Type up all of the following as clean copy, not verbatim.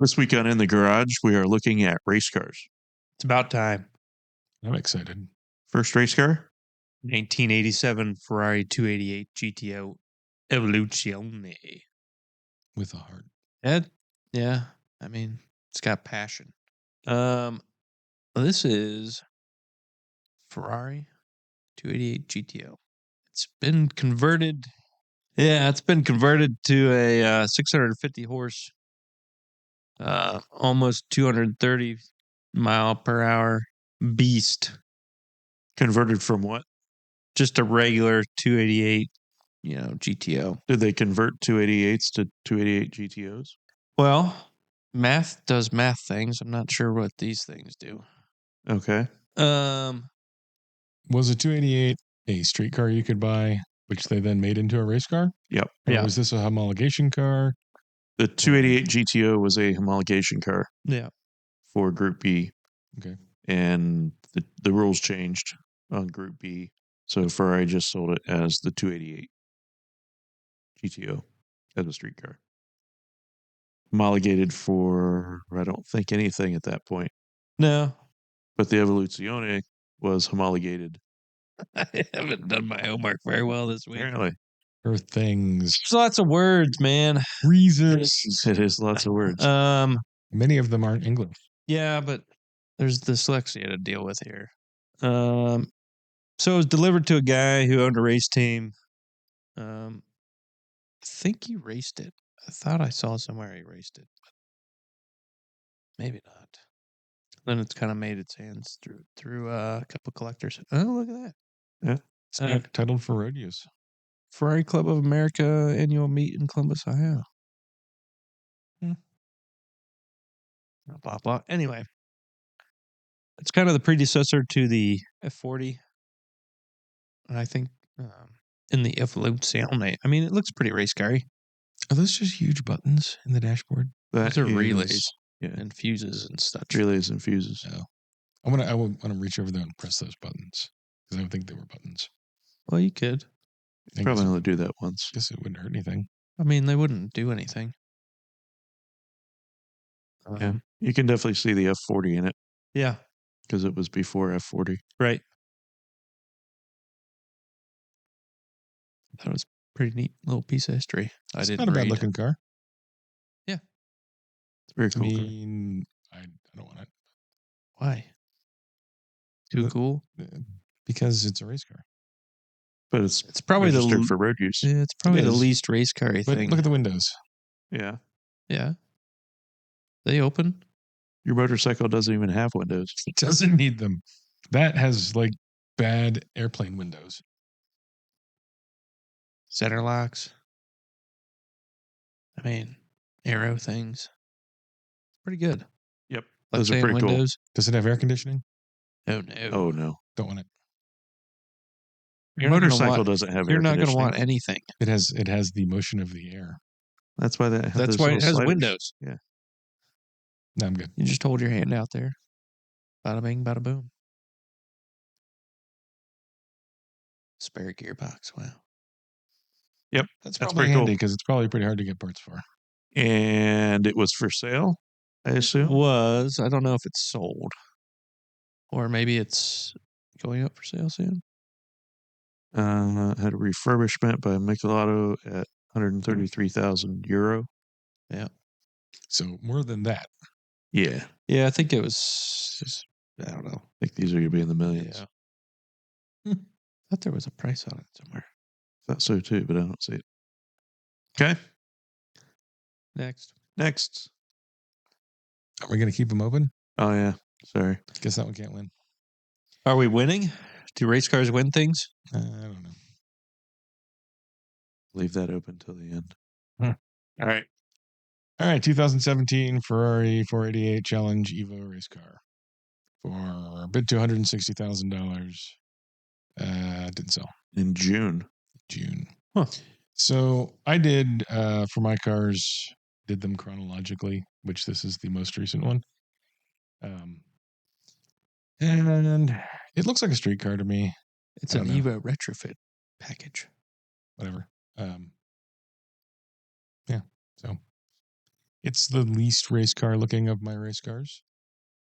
This week on In the Garage, we are looking at race cars. It's about time. I'm excited. First race car? 1987 Ferrari 288 GTO Evoluzione. With a heart. Yeah. I mean, it's got passion. This is Ferrari 288 GTO. It's been converted. Yeah, it's been converted to a 650 horse, almost 230 mile per hour beast. Converted from what? Just a regular 288, GTO. Did they convert 288s to 288 GTOs? Well, math does math things. I'm not sure what these things do. Okay. Was a 288 a street car you could buy, which they then made into a race car? Yep. Or Yeah. was this a homologation car? The 288 GTO was a homologation car Yeah. for Group B. Okay. And the rules changed on Group B. So Ferrari just sold it as the 288 GTO as a street car. Homologated for, I don't think, anything at that point. No. But the Evoluzione was homologated. I haven't done my homework very well this week. Apparently. Or things. There's lots of words, man. Reasons. It is lots of words. Many of them aren't English. Yeah, but there's dyslexia to deal with here. So it was delivered to a guy who owned a race team. I think he raced it. I thought I saw somewhere he raced it, but maybe not. Then it's kind of made its hands through a couple collectors. Oh, look at that! Yeah, it's titled for road use. Ferrari Club of America annual meet in Columbus, Ohio. Blah blah. Anyway, it's kind of the predecessor to the F40, and I think in the Evoluzione. I mean, it looks pretty race car-y. Are those just huge buttons in the dashboard? Those are relays. Yeah. And fuses and such. Relays and fuses. No. I want to reach over there and press those buttons because I don't think they were buttons. Well, you could. Probably only do that once. Guess it wouldn't hurt anything. I mean, they wouldn't do anything. Yeah, you can definitely see the F40 in it. Yeah. Because it was before F40. Right. That was a pretty neat little piece of history. It's not a bad looking car. Yeah. It's very cool. I don't want it. Why? Too cool? Because it's a race car. But it's probably registered for road use. Yeah, it's probably the least race car thing. Look at the windows. Yeah. Yeah. They open. Your motorcycle doesn't even have windows. It doesn't need them. That has like bad airplane windows. Center locks. I mean, arrow things. Pretty good. Yep. Those are pretty windows. Cool. Does it have air conditioning? Oh, no. Oh, no. Don't want it. Your motorcycle doesn't have air conditioning. You're not going to want anything. It has the motion of the air. That's why it has windows. Yeah. No, I'm good. You just hold your hand out there. Bada bing, bada boom. Spare gearbox. Wow. Yep. That's probably handy because it's probably pretty hard to get parts for. And it was for sale, I assume? It was. I don't know if it's sold. Or maybe it's going up for sale soon. Had a refurbishment by Michelotto at €133,000. Yeah. So more than that. Yeah. Yeah, I think it was, I don't know. I think these are going to be in the millions. Yeah. I thought there was a price on it somewhere. Thought so too, but I don't see it. Okay. Next. Are we going to keep them open? Oh, yeah. Sorry. Guess that one can't win. Are we winning? Do race cars win things? I don't know. Leave that open till the end. All right. 2017 Ferrari 488 Challenge Evo race car for a bid to $160,000. Didn't sell in June. Huh. So I did for my cars. Did them chronologically, which this is the most recent one. And it looks like a street car to me. It's an Evo retrofit package. Whatever. Yeah. So It's the least race car looking of my race cars.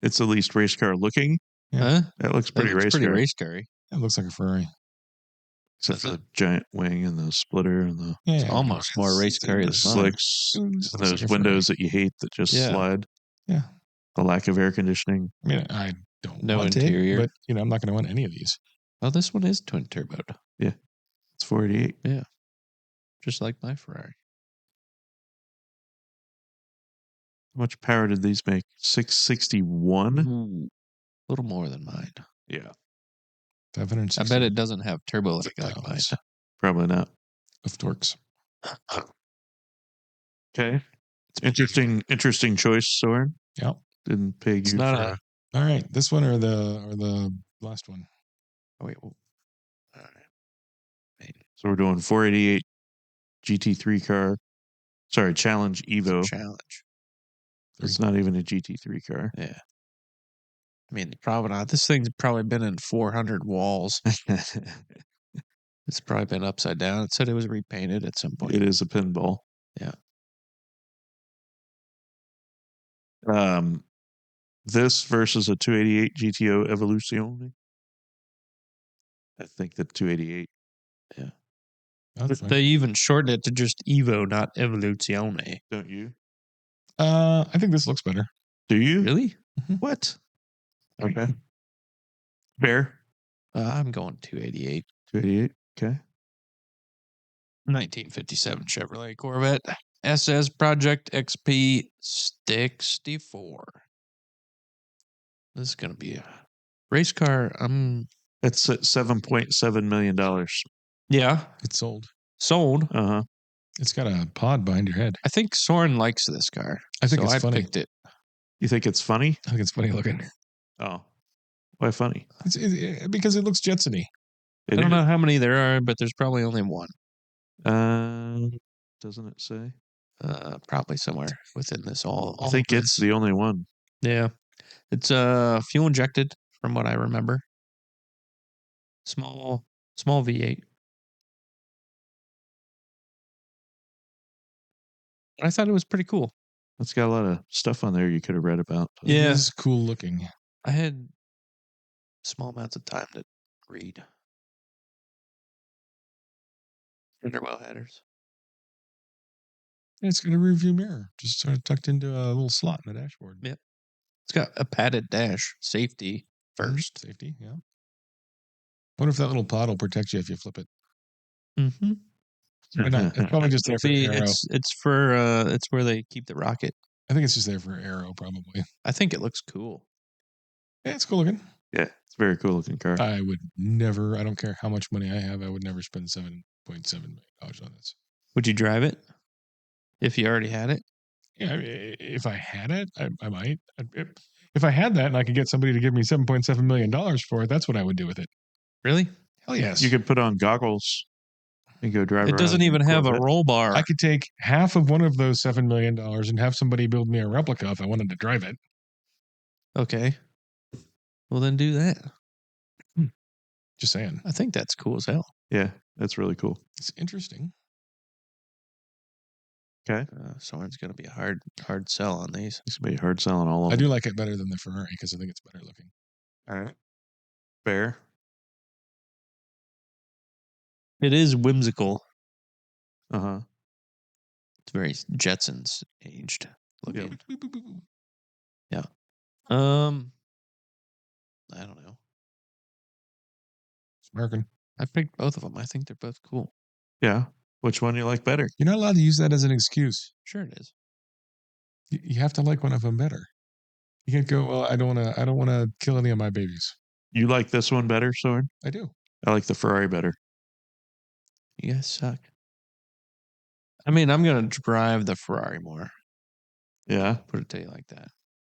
It's the least race car looking. Yeah. Huh? That looks That pretty looks race pretty car. race car-y. It looks like a Ferrari. Except for Does the giant wing and the splitter and the Yeah, almost more race car-y the than mine. slicks It and just looks those like a windows that you hate that just Yeah. slide. Yeah. The lack of air conditioning. I mean, I don't No want interior. it, but I'm not going to want any of these. Oh, this one is twin turboed, It's 488. just like my Ferrari. How much power did these make? 661? Ooh, a little more than mine. Yeah. 560 I bet it doesn't have turbo like mine. pounds Probably not. of torques. Okay. Interesting choice, Soren. Yep. Didn't peg It's you not for a. All right, this one or the last one. Oh, wait. All right. So we're doing 488 GT3 car. Sorry, Challenge It's a Evo. challenge. It's not even a GT3 car. Yeah. I mean, probably not. This thing's probably been in 400 walls. It's probably been upside down. It said it was repainted at some point. It is a pinball. Yeah. This versus a 288 GTO Evoluzione. I think the 288. That's fine. They even shortened it to just Evo, not Evoluzione. Don't you? I think this looks better. Do you? Really? What? Okay. Fair. I'm going 288. 288. Okay. 1957 Chevrolet Corvette SS Project XP 64. This is going to be a race car. It's at $7.7 million. Yeah, It's sold. sold. Uh-huh. It's got a pod behind your head. I think Soren likes this car. I think so it's I funny. picked it. You think it's funny? I think it's funny looking. Oh. Why funny? Because it looks Jetsony. I don't know how many there are, but there's probably only one. Doesn't it say? Probably somewhere within this. All I think of it's this. the only one. Yeah. It's fuel injected from what I remember. Small V8. I thought it was pretty cool. It's got a lot of stuff on there you could have read about. Yeah. It is cool looking. I had small amounts of time to read. Underwell headers. And it's got a rear view mirror, just sort of tucked into a little slot in the dashboard. Yeah. It's got a padded dash. Safety first. Safety, yeah. Wonder if that little pod will protect you if you flip it. Mm-hmm. Why not? It's probably just there for See, aero. it's where they keep the rocket. I think it's just there for aero, probably. I think it looks cool. Yeah, it's cool looking. Yeah, it's a very cool looking car. I would never, I don't care how much money I have, I would never spend $7.7 million on this. Would you drive it if you already had it? Yeah, if I had it, I might. If I had that and I could get somebody to give me $7.7 million for it, that's what I would do with it. Really? Hell yes. You could put on goggles and go drive around. It doesn't in even a have a Corvette. roll bar. I could take half of one of those $7 million and have somebody build me a replica if I wanted to drive it. Okay. Well, then do that. Just saying. I think that's cool as hell. Yeah, that's really cool. It's interesting. Okay. Soren's going to be a hard sell on these. It's going to be hard selling all of I them. do like it better than the Ferrari because I think it's better looking. All right. Fair. It is whimsical. Uh-huh. It's very Jetsons aged looking. Boop, boop, boop, boop. I don't know. It's American. I picked both of them. I think they're both cool. Yeah. Which one you like better? You're not allowed to use that as an excuse. Sure it is. You have to like one of them better. You can't go, well, I don't want to kill any of my babies. You like this one better, Soren? I do. I like the Ferrari better. You guys suck. I mean, I'm going to drive the Ferrari more. Yeah. Put it to you like that.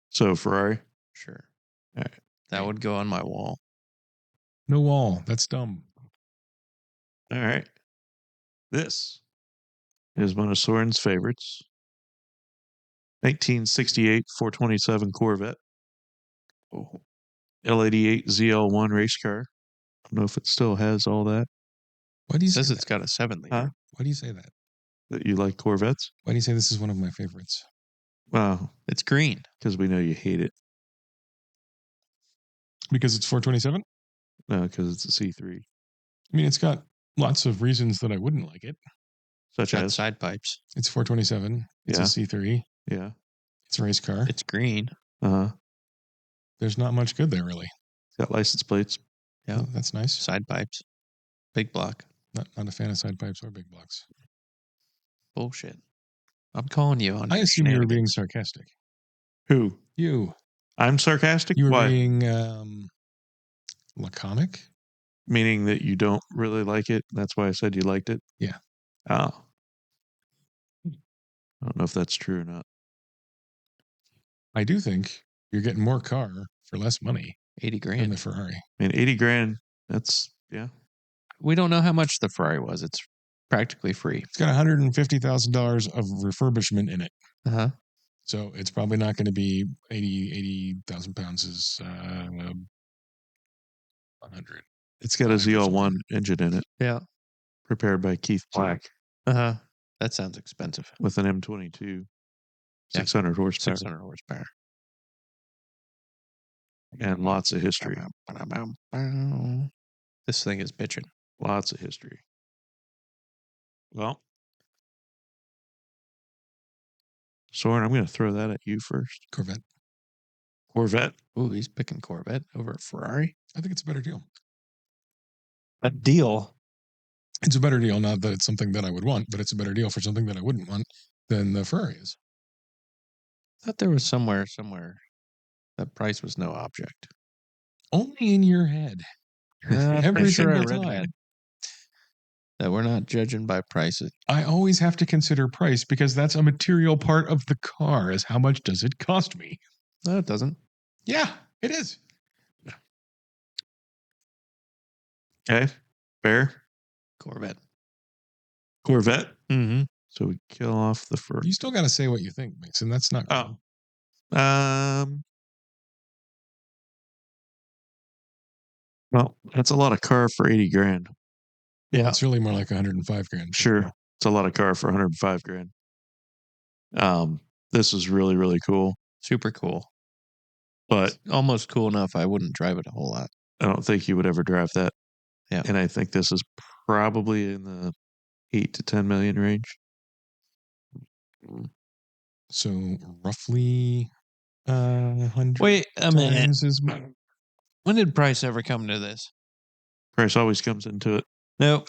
So Ferrari. Sure. All right. That would go on my wall. No wall. That's dumb. All right. This is one of Soren's favorites. 1968 427 Corvette. Oh. L88 ZL1 race car. I don't know if it still has all that. Why do you It say says that? it's got a 7 liter. Huh? Why do you say that? That you like Corvettes? Why do you say this is one of my favorites? Wow, It's green. because we know you hate it. Because it's 427. No, because it's a C3. I mean, it's got lots of reasons that I wouldn't like it. Such Got as side pipes. It's 427. It's Yeah. a C3. yeah. It's a race car. It's green. Uh-huh. There's not much good there, really. Got license plates. Yeah. That's nice. Side pipes. Big block. Not a fan of side pipes or big blocks. Bullshit. I'm calling you on I assume you were being shenanigans. sarcastic. Who? You. I'm sarcastic? You were Why? being laconic. Meaning that you don't really like it. That's why I said you liked it? Yeah. Oh. I don't know if that's true or not. I do think you're getting more car for less money 80 than grand. the Ferrari. I mean, 80 grand, that's, yeah. We don't know how much the Ferrari was. It's practically free. It's got $150,000 of refurbishment in it. Uh-huh. So it's probably not going to be 80,000 pounds is 100. It's got a ZL1 engine in it, Yeah. prepared by Keith Black Uh-huh. That sounds expensive. with an M22, Yeah. 600 horsepower, 600 horsepower. and lots of history. This thing is bitching. Lots of history. Well, Soren, I'm going to throw that at you first. Corvette. Corvette. Ooh, he's picking Corvette over a Ferrari. I think it's a better deal. A deal. It's a better deal, not that it's something that I would want, but it's a better deal for something that I wouldn't want than the Ferrari is. I thought there was somewhere that price was no object. Only in your head. I'm Every pretty sure I single read time. that we're not judging by prices. I always have to consider price because that's a material part of the car is how much does it cost me? No, it doesn't. Yeah, it is. Okay. Fair. Corvette. Corvette. Mm-hmm. So we kill off the first. You still got to say what you think, Mason. That's not Oh. Well, that's a lot of car for 80 grand. Yeah, Yeah. it's really more like 105 grand. Sure. It's a lot of car for 105 grand. This is really, really cool, Super cool. but Almost cool enough I wouldn't drive it a whole lot. I don't think you would ever drive that. Yeah. And I think this is probably in the 8 to 10 million range. So roughly 100 Wait a minute. times as When did price ever come to this? Price always comes into it. No.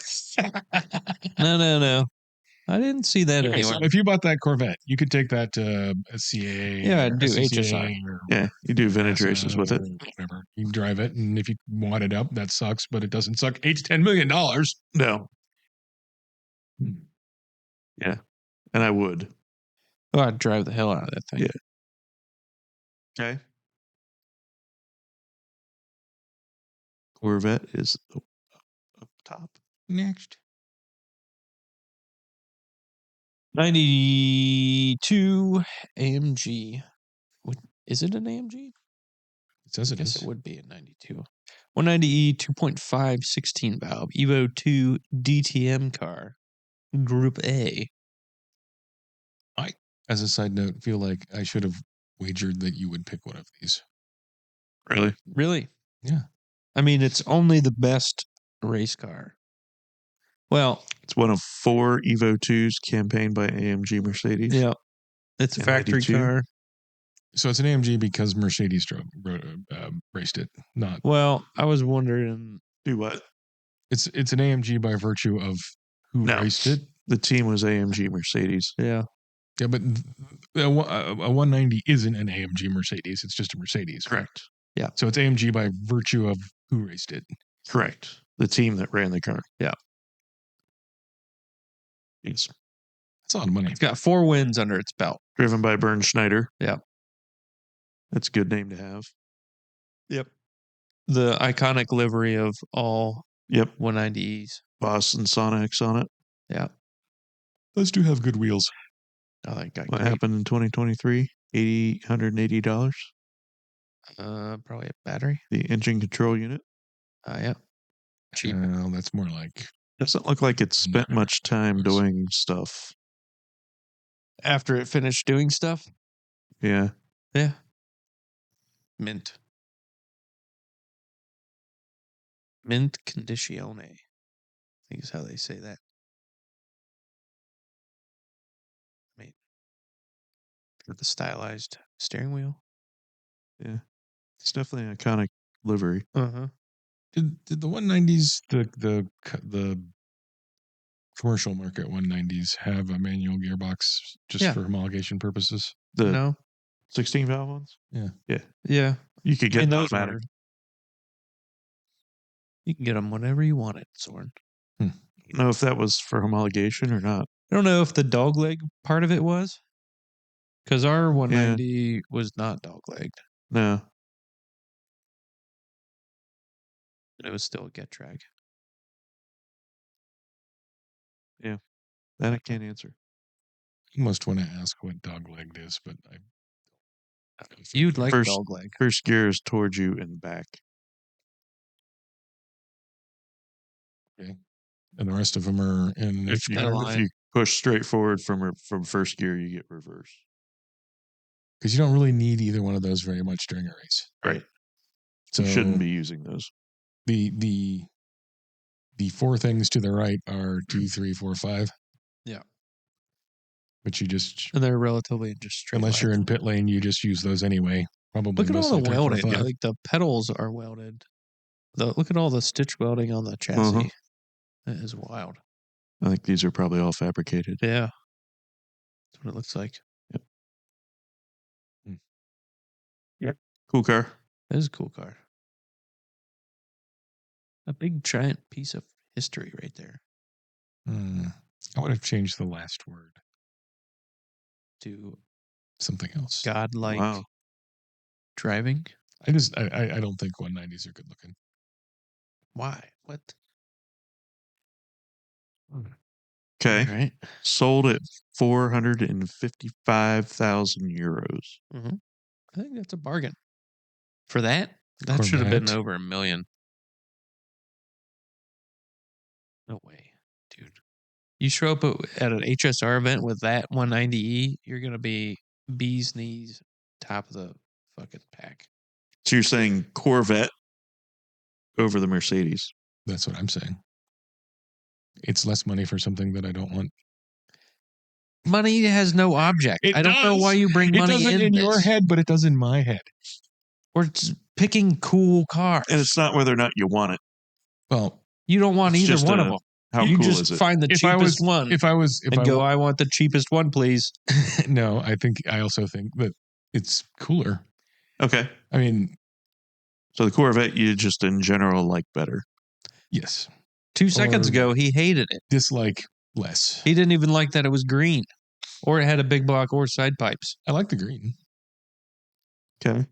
No. I didn't see that Okay, so anywhere. if you bought that Corvette, you could take that to SCA. Yeah, or I'd do SCCA HSI. or Yeah, you do vintage races with it. or whatever. You can drive it, and if you wad it up, that sucks, but it doesn't suck $8 to $10 million. No. Yeah. And I would. Oh, I'd drive the hell out of that thing. Yeah. Okay. Corvette is up top. Next. 92 AMG. Is it an AMG? It says I it guess is. it would be a 92. 190E 2.5 16 valve Evo 2 DTM car. Group A. As a side note, feel like I should have wagered that you would pick one of these. Really? Really? Yeah. I mean, it's only the best race car. Well, It's one of 4 Evo 2s campaigned by AMG Mercedes. yeah. It's a In factory 92? car. So it's an AMG because Mercedes raced it. Not Well, I was wondering. Do what? it's an AMG by virtue of who No. raced it. The team was AMG Mercedes. Yeah. Yeah, but a 190 isn't an AMG Mercedes. It's just a Mercedes. Correct. So it's AMG by virtue of who raced it. Correct. The team that ran the car. Yeah. It's That's a lot of money. It's got 4 wins under its belt. driven by Bernd Schneider. Yeah. That's a good name to have. Yep. The iconic livery of all Yep. 190Es. Boston Sonics on it. Yeah. Those do have good wheels. I think I What happened in 2023? $180. Probably a battery. The engine control unit. Yeah. Cheap. Well, that's more like Doesn't look like it spent much time doing stuff. After it finished doing stuff. Yeah. Yeah. Mint. Mint Conditione, I think is how they say that. Mate. Got the stylized steering wheel. Yeah. It's definitely an iconic livery. Uh-huh. Did the 190s the commercial market 190s have a manual gearbox just Yeah. for homologation purposes? The No. 16 valve ones? Yeah. Yeah. You could I mean, get those automatic. were. You can get them whenever you want it, Soren. I don't know if that was for homologation or not. I don't know if the dogleg part of it was, because our 190 was not doglegged. No. It was still a get track. That I can't answer. You must want to ask what dog-legged is, but I don't know. You'd like First- dogleg. First gear is towards you and back. And the rest of them are in. If you, got a if line. you push straight forward from first gear, you get reverse. Because you don't really need either one of those very much during a race. Right. So You shouldn't be using those. the four things to the right are 2, 3, 4, 5. Yeah. But you just, And they're relatively just straight. unless you're lines. in pit lane, you just use those anyway. Probably Look at all most the of time for welding. 5. Like the pedals are welded. Look at all the stitch welding on the chassis. Uh-huh. That is wild. I think these are probably all fabricated. Yeah. That's what it looks like. Cool car. That is a cool car. A big giant piece of history right there. I would have changed the last word. To Something else. godlike Wow. driving. I don't think 190s are good looking. Why? What? Okay. All right. Sold at 455,000 euros. I think that's a bargain. For that, that should have been Corvette. over $1 million. No way, dude. You show up at an HSR event with that 190E, you're going to be bee's knees, top of the fucking pack. So you're saying Corvette over the Mercedes? That's what I'm saying. It's less money for something that I don't want. Money has no object. It I don't know does. why you bring It money doesn't in your this. head, but it does in my head. We're just picking cool cars. And it's not whether or not you want it. Well, You don't want It's either just one a- of them. How You cool just is it? find the if I was, cheapest one if I was, if and I go, wa- I want the cheapest one, please. no, I also think that it's cooler. Okay. I mean, So the Corvette you just in general like better. yes, 2 seconds Or- ago, he hated it. dislike less. He didn't even like that it was green or it had a big block or side pipes. I like the green. Okay.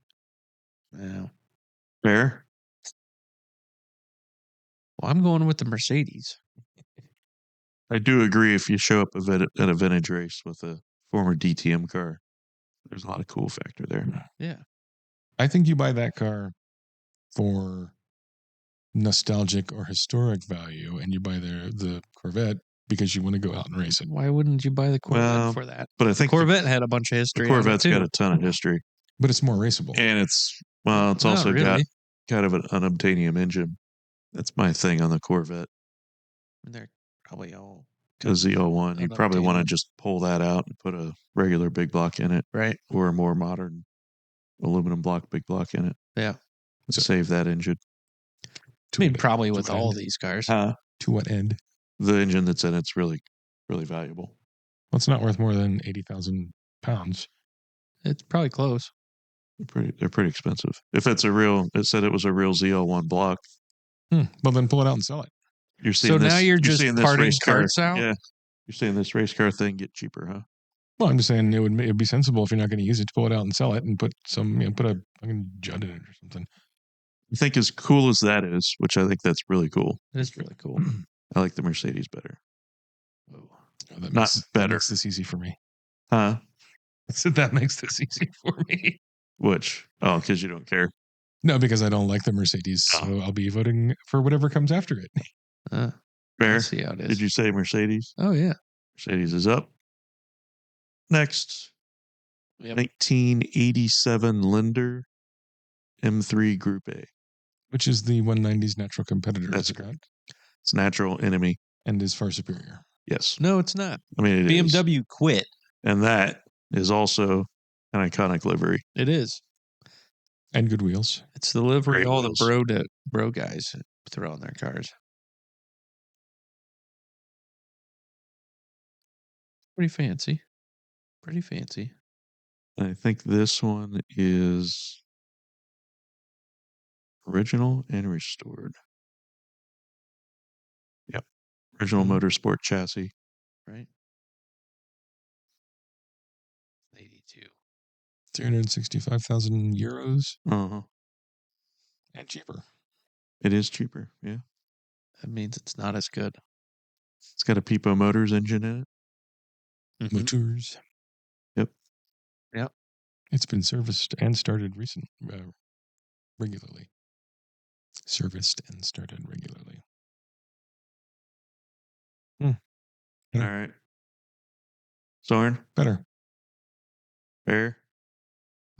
Wow. Fair. Well, I'm going with the Mercedes. I do agree if you show up at a vintage race with a former DTM car, there's a lot of cool factor there. Yeah. I think you buy that car for nostalgic or historic value, and you buy the Corvette because you want to go out and race it. Why wouldn't you buy the Corvette Well, for that? But I think Corvette had a bunch of the history. Corvette's on it got too. a ton of history. But it's more raceable. And it's Not also got really. kind of an unobtainium engine. That's my thing on the Corvette. They're probably all The Z01. You'd probably want to unobtainium. just pull that out and put a regular big block in it right. or a more modern aluminum block big block in it. Yeah. To save that engine. I mean, probably to with what all end? these cars. To what end? The engine that's in it's really, really valuable. Well, it's not worth more than 80,000 pounds. It's probably close. They're pretty expensive. If it's it said it was a real ZL1 block. Well, then pull it out and sell it. You're seeing So this, now you're just seeing this parting race car. carts out? Yeah. You're seeing this race car thing get cheaper, huh? Well, I'm just saying it'd be sensible if you're not going to use it to pull it out and sell it and put put a fucking judd in it or something. I think as cool as that is, which I think that's really cool. It is really cool. I like the Mercedes better. Oh, that Not that better. makes this easy for me. Huh? So that makes this easy for me. Which? Oh, because you don't care. No, because I don't like the Mercedes, so I'll be voting for whatever comes after it. Fair. Let's see how it is. Did you say Mercedes? Oh, yeah. Mercedes is up. Next. Yep. 1987 Linder M3 Group A. Which is the 190's natural competitor. That's is it correct. not? It's natural enemy. And is far superior. Yes. No, it's not. I mean, it is. BMW quit. And that is also an iconic livery. It is. And good wheels. It's the livery Great all wheels. the bro guys throw on their cars. Pretty fancy. Pretty fancy. I think this one is original and restored. Yep. Original Mhm. motorsport chassis. Right? 82. 365,000 euros Uh-huh. and cheaper. It is cheaper. Yeah. That means it's not as good. It's got a Pepo Motors engine in it. Mhm. Motors. Yep. Yep. It's been serviced and started regularly. Serviced and started regularly. Yeah. All right. Soren, Better. fair.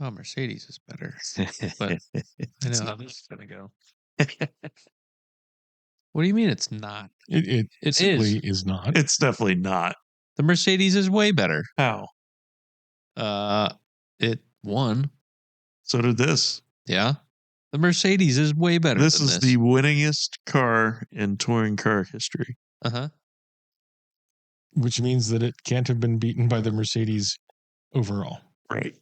Oh, Mercedes is better. But I know how this is going to go. What do you mean it's not? It It simply is. is not. It's definitely not. The Mercedes is way better. How? It won. So did this. Yeah. The Mercedes is way better This than is this. the winningest car in touring car history. Uh-huh. Which means that it can't have been beaten by the Mercedes overall. Right.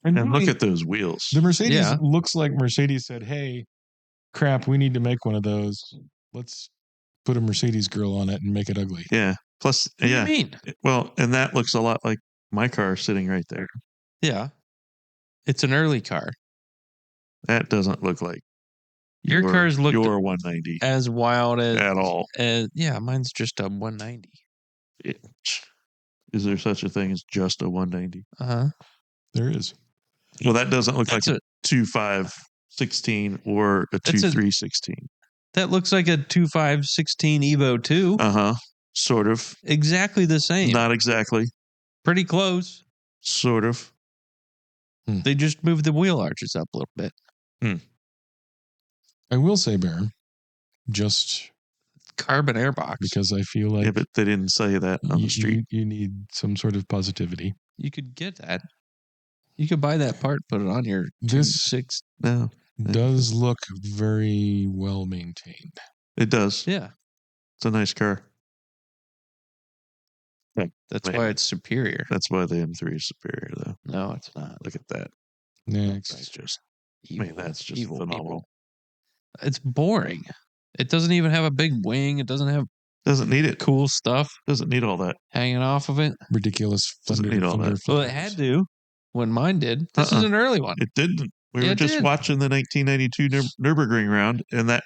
And And really, look at those wheels. the Mercedes Yeah. looks like Mercedes said, hey, crap, we need to make one of those. Let's put a Mercedes grill on it and make it ugly. Yeah. Plus, What yeah. do you mean? Well, and that looks a lot like my car sitting right there. Yeah. It's an early car. That doesn't look like Your cars look your 190 as wild at all. yeah, mine's just a 190. Is there such a thing as just a 190? Uh-huh. There is. Well, that doesn't look That's like a 2.516 or a That's a- 2.316. That looks like a 2516 Evo 2. Uh-huh. Sort of. Exactly the same. Not exactly. Pretty close. Sort of. They just moved the wheel arches up a little bit. I will say, Bear, just Carbon airbox. because I feel like Yeah, but they didn't say that on the street. you need some sort of positivity. You could get that. You could buy that part, put it on your This 2.6. No, does look very well maintained. it does. Yeah. It's a nice car. That's Wait. why it's superior. That's why the M3 is superior, though. No, it's not. Look at that. Next. That's just, Evil, that's just evil phenomenal. people. It's boring. It doesn't even have a big wing. It doesn't have Doesn't need it. cool stuff Doesn't need all that. hanging off of it. Ridiculous. Doesn't need all that. Well, it had to when mine did. This is an early one. It didn't. We Yeah, were it just did. watching the 1992 Nürburgring round, and that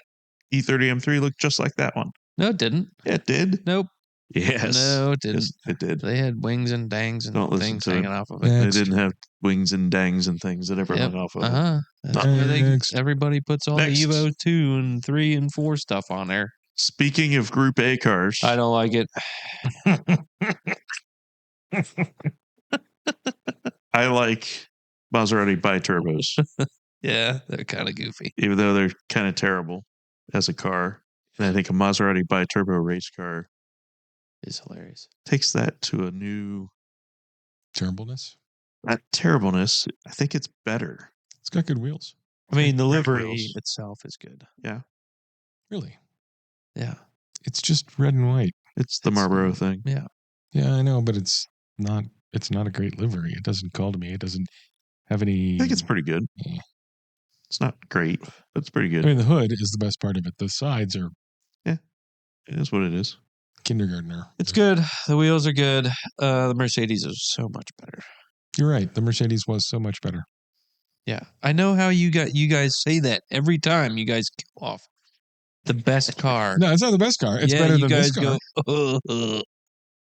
E30 M3 looked just like that one. No, it didn't. Yeah, it did. Nope. Yes. No, it didn't. Yes, it did. They had wings and dangs and Don't listen things to it. hanging off of it. Yeah. They Next. didn't have wings and dangs and things that ever Yep. hung off of it. Uh-huh. That's Not- where Next. everybody puts all Next. the Evo 2 and 3 and 4 stuff on there. Speaking of Group A cars, I don't like it. I like Maserati biturbos, Yeah, they're kind of goofy. even though they're kind of terrible as a car. And I think a Maserati biturbo race car It's hilarious. takes that to a new, Terribleness. not terribleness. I think it's better. It's got good wheels. I mean, the Great livery wheels. itself is good. Really. Yeah. It's just red and white. It's the It's- Marlboro thing. Yeah. Yeah, I know, but it's not a great livery. It doesn't call to me. It doesn't have any. I think it's pretty good. Yeah. It's not great, but it's pretty good. I mean, the hood is the best part of it. The sides are It is what it is. kindergartner. It's good. The wheels are good. The Mercedes is so much better. You're right. The Mercedes was so much better. Yeah. I know how you guys say that every time you guys kill off the best car. No, it's not the best car. It's Yeah, better you than this guys car. go, "Ugh."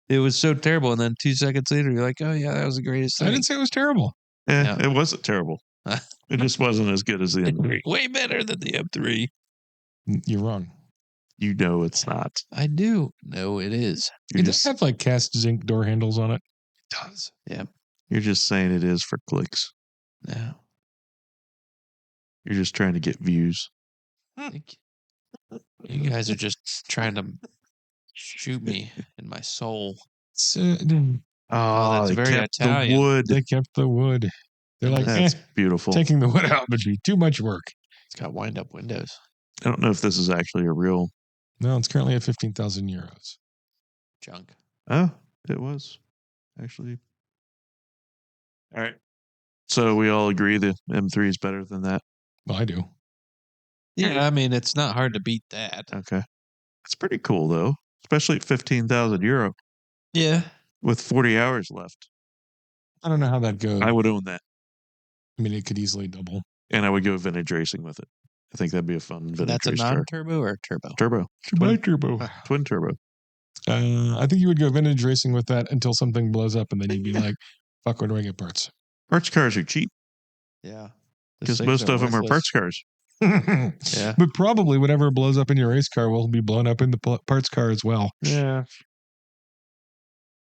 It was so terrible. And then 2 seconds later, you're like, oh, yeah, that was the greatest I thing. didn't say it was terrible. Yeah. It wasn't terrible. It just wasn't as good as the M3. Way better than the M3. You're wrong. You know it's not. I do. No, it is. You It just does have like cast zinc door handles on it. It does. Yeah. You're just saying it is for clicks. No. You're just trying to get views. I think you guys are just trying to shoot me in my soul. So, Oh, that's they very kept Italian. the wood. they kept the wood. They're like, That's beautiful. taking the wood out would be too much work. It's got wind-up windows. I don't know if this is actually a real. No, it's currently at 15,000 euros. Junk. Oh, it was actually. All right. So we all agree the M3 is better than that. Well, I do. Yeah, I mean, it's not hard to beat that. Okay. That's pretty cool though, especially at 15,000 euro Yeah. with 40 hours left. I don't know how that goes. I would own that, I mean, it could easily double. and I would go vintage racing with it. I think that'd be a fun vintage That's a race car. non-turbo or turbo? Turbo, Turbo. twin turbo. I think you would go vintage racing with that until something blows up, and then you'd be like, "Fuck, where do I get parts?" Parts cars are cheap Yeah. because most of them are parts cars. Yeah. But probably whatever blows up in your race car will be blown up in the parts car as well. Yeah.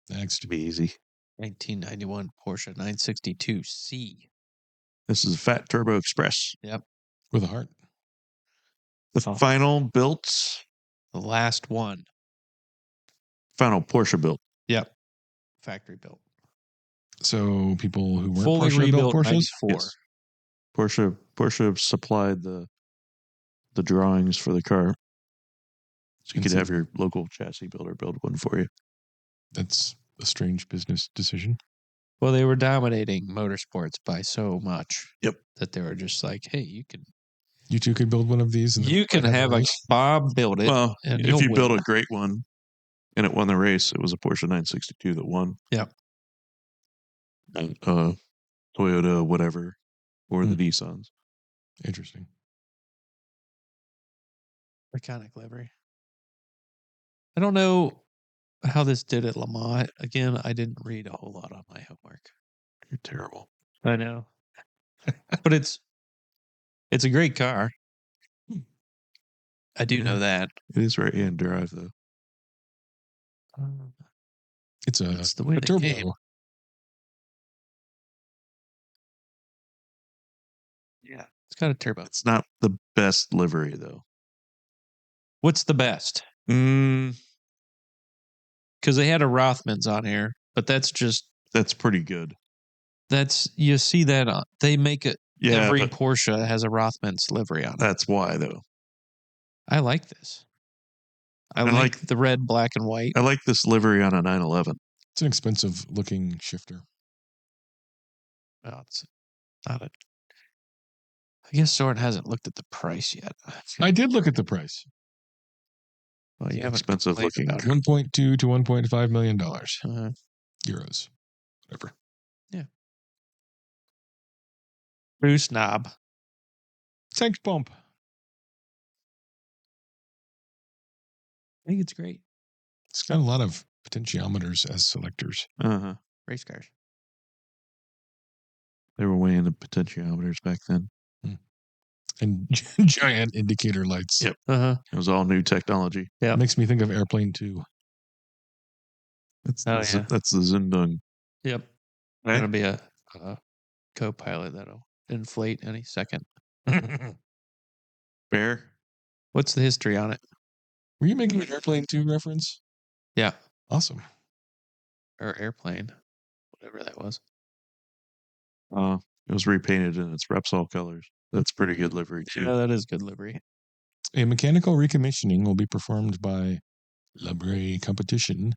Next. To be easy. 1991 Porsche 962C. This is a Fat Turbo Express. With a heart. The Oh. final built, The last one. final Porsche built. Yep. Factory built. So people who weren't Fully Porsche rebuilt built Porsches? 94. Yes. Porsche supplied the drawings for the car, so you And could so- have your local chassis builder build one for you. That's a strange business decision. Well, they were dominating motorsports by so much. Yep. That they were just like, hey, you can You two could build one of these. And then have a race? Bob build it. Well, and if you'll you build win. a great one and it won the race, it was a Porsche 962 that won. Yep. And, Toyota, whatever, or the Nissans. Interesting. Iconic livery. I don't know how this did at Le Mans. Again, I didn't read a whole lot on my homework. You're terrible. I know. But it's a great car. I do know that. It is right hand drive though. It's That's the way a they turbo. came. Yeah. It's got a turbo. It's not the best livery though. What's the best? Because Because they had a Rothmans on here, but that's pretty good. you see that on, they make it. Yeah, Every but Porsche has a Rothmans livery on it. that's why though. I like this. I I like like- the red, black, and white. I like this livery on a 911. It's an expensive looking shifter. Well, it's not a. I guess Soren hasn't looked at the price yet. I did look at the price. Well, you haven't Expensive complained looking. about it. $1.2 to $1.5 million. Uh, Euros. Whatever. Boost knob. Tank pump. I think it's great. It's got a lot of potentiometers as selectors. Uh-huh. Race cars. They were way into potentiometers back then. And giant indicator lights. Yep. Uh-huh. It was all new technology. Yeah. Makes me think of Airplane 2. That's Oh, the, yeah. that's the Zindung. Yep. Right? Gonna be a co-pilot that'll inflate any second. Bear. What's the history on it? Were you making an Airplane 2 reference? Yeah. Awesome. Or airplane. Whatever that was. It was repainted in its Repsol colors. That's pretty good livery too. Yeah, that is good livery. A mechanical recommissioning will be performed by Libre Competition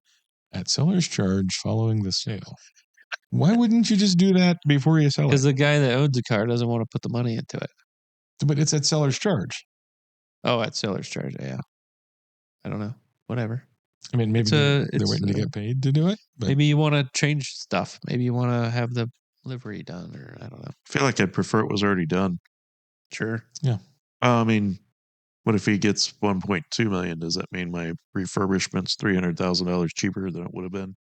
at seller's charge following the sale. Why wouldn't you just do that before you sell Because it? the guy that owns the car doesn't want to put the money into it. But it's at seller's charge. Oh, at seller's charge. Yeah. I don't know. Whatever. I mean, maybe It's they're it's, waiting to get paid to do it. But Maybe you want to change stuff. Maybe you want to have the livery done, or I don't know. I feel like I'd prefer it was already done. Sure. I mean, what if he gets 1.2 million? Does that mean my refurbishment's $300,000 cheaper than it would have been?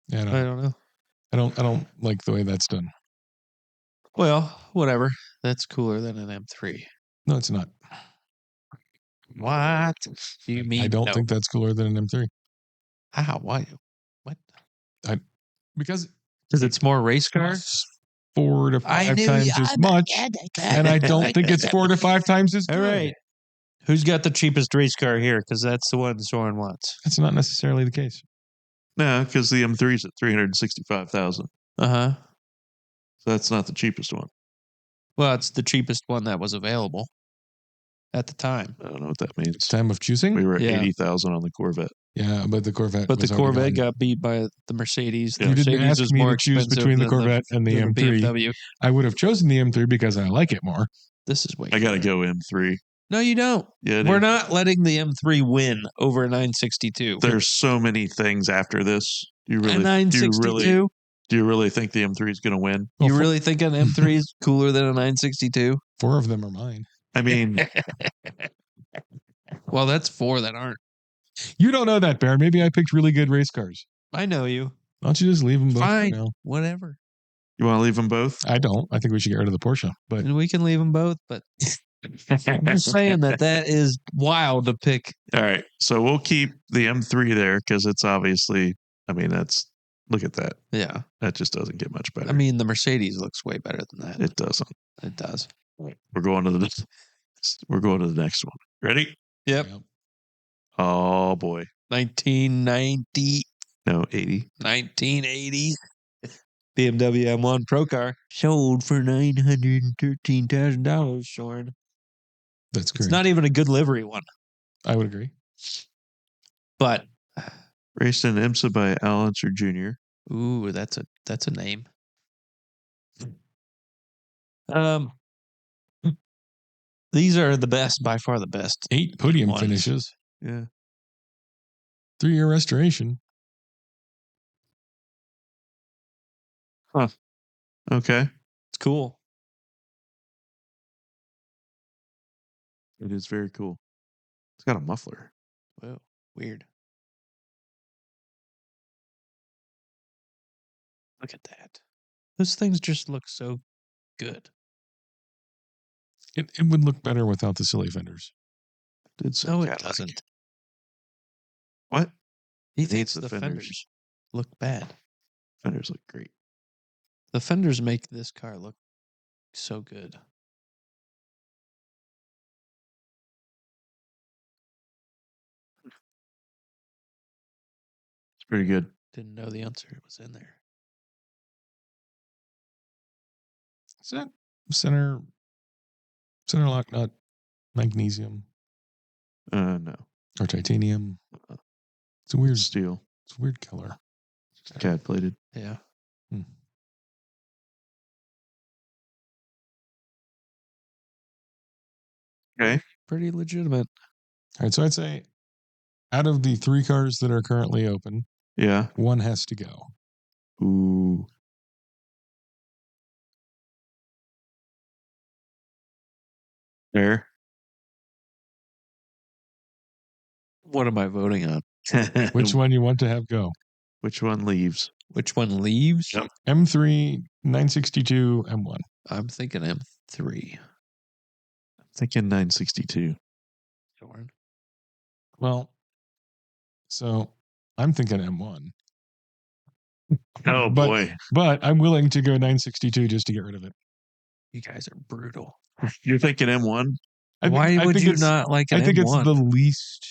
yeah, I don't know. I don't like the way that's done. Well, whatever. That's cooler than an M3. No, it's not. What do you mean? I don't no? think that's cooler than an M3 How? Why? What? because Because it's more race car. Costs 4 to 5 times as much, and I don't think it's 4 to 5 times as good. All right. Who's got the cheapest race car here? Because that's the one Soren wants. That's not necessarily the case. No, because the M3's at 365,000. Uh-huh. So that's not the cheapest one. Well, it's the cheapest one that was available at the time. I don't know what that means. Time of choosing? We were at Yeah. 80,000 on the Corvette. Yeah, but the Corvette But the was already Corvette gone. got beat by the Mercedes. The You didn't Mercedes ask was me more to choose expensive between the than Corvette and the than M3. BMW. I would have chosen the M3 because I like it more. This is way I got to cooler. go M3. No, you don't. Yeah, We're dude. not letting the M3 win over a 962. There's so many things after this. A 962? Do you really think the M3 is going to win? Well, You really think an M3 is cooler than a 962? 4 of them are mine. I mean, Well, that's 4 that aren't. You don't know that, Bear. Maybe I picked really good race cars. I know you. Why don't you just leave them both for Fine. now? Whatever. you want to leave them both? I don't. I think we should get rid of the Porsche. But And we can leave them both, but I'm just saying that is wild to pick. All right. So we'll keep the M3 there because it's obviously, I mean, look at that. Yeah. That just doesn't get much better. I mean, the Mercedes looks way better than that. it doesn't. It does. We're going to the next one. Ready? Yep. Oh boy. 1990, No, 80. 1980 BMW M1 Pro Car sold for $913,000, Soren. that's great. It's not even a good livery one, I would agree. but Raced in IMSA by Al Unser Jr. ooh, that's a name. These are the best, by far the best. 8 podium ones. finishes. Yeah. 3-year restoration. Okay. It's cool. It is very cool. It's got a muffler. Whoa, weird. Look at that. Those things just look so good. It would look better without the silly fenders. Did say No, it Cadillac. doesn't. What? He It thinks hates the the fenders. fenders look bad. Fenders look great. The fenders make this car look so good. It's pretty good. Didn't know the answer was in there. Is that center lock nut magnesium No. or titanium? It's a weird Steel. It's a weird color. CAD plated. Yeah. Okay. Pretty legitimate. All right, so I'd say out of the 3 cars that are currently open, Yeah. 1 has to go. Ooh. There. What am I voting on? Which one you want to have go? Which one leaves? Which one leaves? Yep. M3, 962, M1. I'm thinking M3. I'm thinking 962. Soren. Well, so I'm thinking M1. Oh But- boy. But I'm willing to go 962 just to get rid of it. You guys are brutal. You're thinking M1? Why would you it's- not like an I think M1? it's the least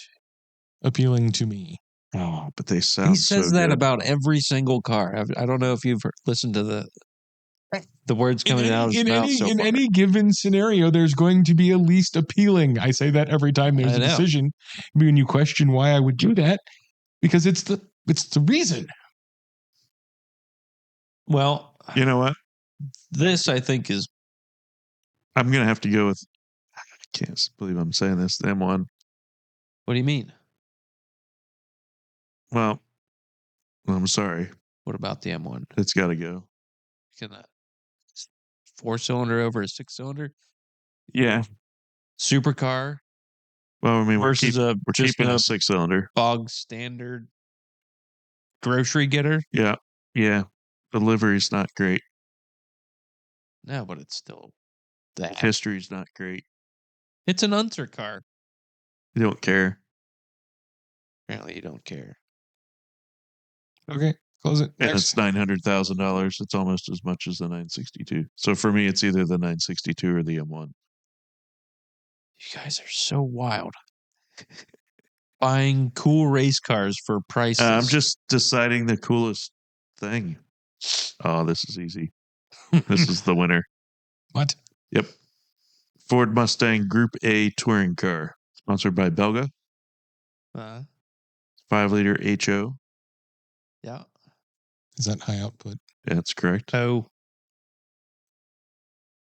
appealing to me. Oh, but they sound He says so that good. about every single car. I don't know if you've listened to the words coming out of his mouth so in far. any given scenario, there's going to be a least appealing. I say that every time there's I a know. decision. When you question why I would do that, because it's the reason. Well, You know what? this I think is I'm going to have to go with, I can't believe I'm saying this, the M1. what do you mean? Well, I'm sorry. What about the M1? It's got to go. Can a 4-cylinder over a 6-cylinder Yeah. supercar Well, I mean, we're versus keeping a a 6-cylinder. bog standard grocery getter? Yeah. Yeah. The livery's not great. No, but it's still that. History's not great. It's an Unser car. You don't care. Apparently, you don't care. Okay. Close it. And Next. it's $900,000. It's almost as much as the 962. So for me, it's either the 962 or the M1. You guys are so wild. Buying cool race cars for prices. I'm just deciding the coolest thing. Oh, this is easy. This is the winner. What? Yep. Ford Mustang Group A touring car, sponsored by Belga, 5-liter HO. Yeah. Is that high output? That's correct. Oh.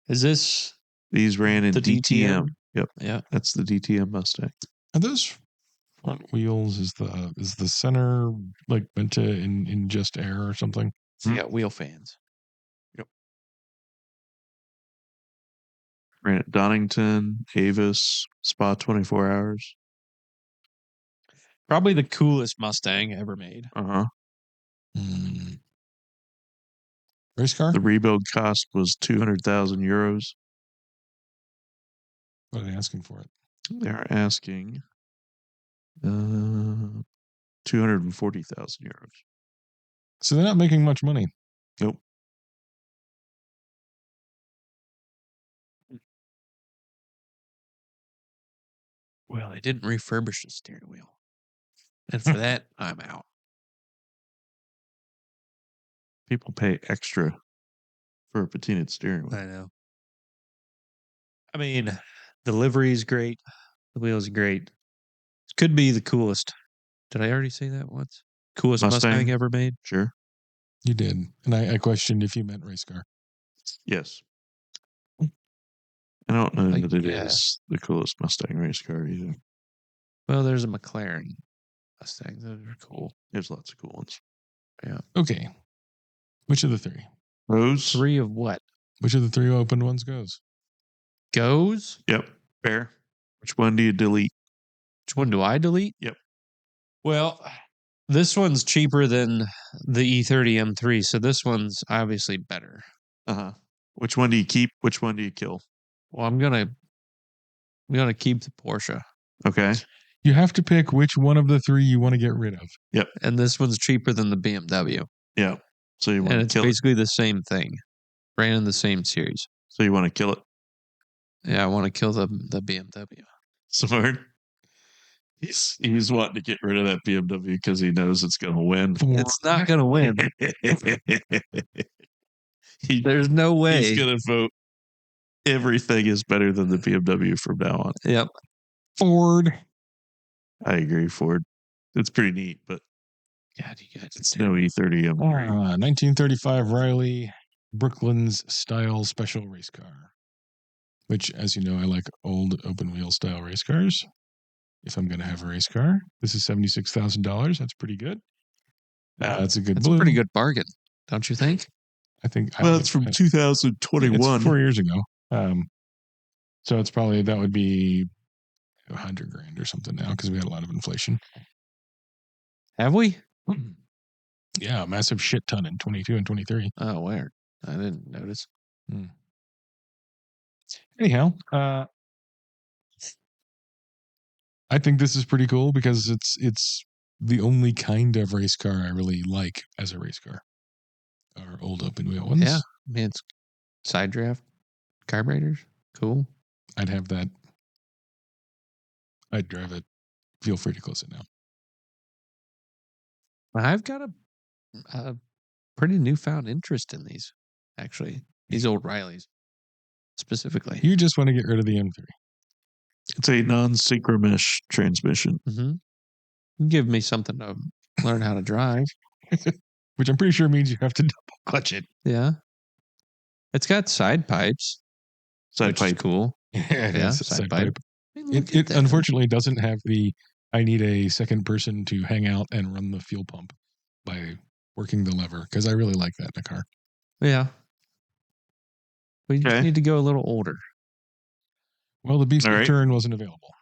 Is this These ran in the DTM. DTM? Yep. Yeah. That's the DTM Mustang. Are those front wheels? Is the center like meant to ingest air or something? So you got wheel fans. Ran at Donington, Avis, Spa 24 Hours. Probably the coolest Mustang ever made. Uh-huh. Race car? The rebuild cost was 200,000 euros. What are they asking for it? They're asking 240,000 euros. So they're not making much money. Nope. Well, they didn't refurbish the steering wheel. And for that, I'm out. People pay extra for a patinaed steering wheel. I know. I mean, the livery is great. The wheel is great. It could be the coolest. Did I already say that once? Coolest Mustang ever made? Sure. You did. And I questioned if you meant race car. Yes. I don't know that it Yeah. is the coolest Mustang race car either. Well, there's a McLaren Mustang. Those are cool. There's lots of cool ones. Yeah. Okay. Which of the three? Rose? 3 of what? Which of the 3 open ones goes? Goes? Yep. Fair. Which one do you delete? Which one do I delete? Yep. Well, this one's cheaper than the E30 M3, so this one's obviously better. Uh-huh. Which one do you keep? Which one do you kill? Well, I'm gonna keep the Porsche, Okay. You have to pick which one of the 3 you want to get rid of. Yep. and this one's cheaper than the BMW, Yeah. So you want and to it's kill it. basically the same thing, ran in the same series. So you want to kill it. Yeah, I want to kill the BMW. Smart. He's wanting to get rid of that BMW because he knows it's going to win. It's not gonna win. There's no way. He's going to vote. Everything is better than the BMW from now on. Yep. Ford. I agree, Ford. It's pretty neat, but God, you guys. it's no E30 M3. 1935 Riley Brooklands style special race car. Which, as you know, I like old open wheel style race cars. If I'm going to have a race car, this is $76,000. That's pretty good. That's a good That's blue. a pretty good bargain, don't you think? I think. Well, it's from 2021. It's 4 years ago. So it's probably, that would be $100,000 or something now because we had a lot of inflation. Have we? Yeah, a massive shit ton in 22 and 23. Oh, where? I didn't notice. Anyhow, I think this is pretty cool because it's the only kind of race car I really like as a race car. Our old open wheel ones. Yeah, I mean, it's side draft carburetors. Cool. I'd have that. I'd drive it. Feel free to close it now. I've got a pretty newfound interest in these, actually. These old Rileys, specifically. You just want to get rid of the M3. It's a non-synchromesh transmission. Mm-hmm. Give me something to learn how to drive. Which I'm pretty sure means you have to double clutch it. Yeah. It's got side pipes. Side which is pipe. cool. It Yeah, is a side pipe. I mean, look at It that. unfortunately doesn't have the I need a second person to hang out and run the fuel pump by working the lever because I really like that in a car. Yeah. We just Okay. need to go a little older. Well, the beast All of right. turn wasn't available.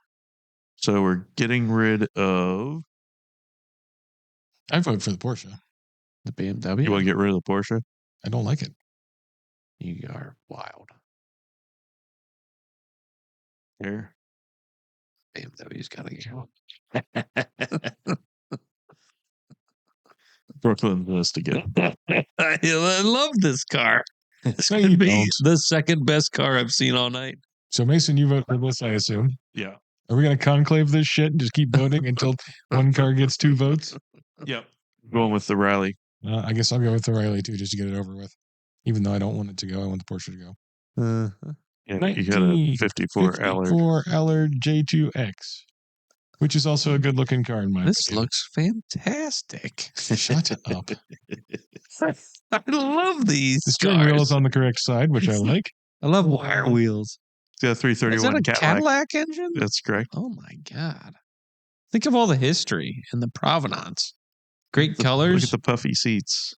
So we're getting rid of. I vote for the Porsche. The BMW. You want to get rid of the Porsche? I don't like it. You are wild. Here. BMW's got to go. Brooklyn has to get. I love this car. This No, you could be don't. the second best car I've seen all night. So Mason, you vote for this, I assume. Yeah. Are we going to conclave this shit and just keep voting until one car gets 2 votes? Yep. Going with the Riley. I guess I'll go with the Riley too, just to get it over with. Even though I don't want it to go, I want the Porsche to go. Yeah, you got a 54 Allard. 54 Allard J2X, which is also a good looking car in my This opinion. looks fantastic. Shut up. I love these The steering wheel cars. is on the correct side, which I like. I love wire wheels. It's got a Is 331 that a Cadillac. Cadillac engine? That's correct. Oh my god! Think of all the history and the provenance. Great Look at colors, the puffy seats.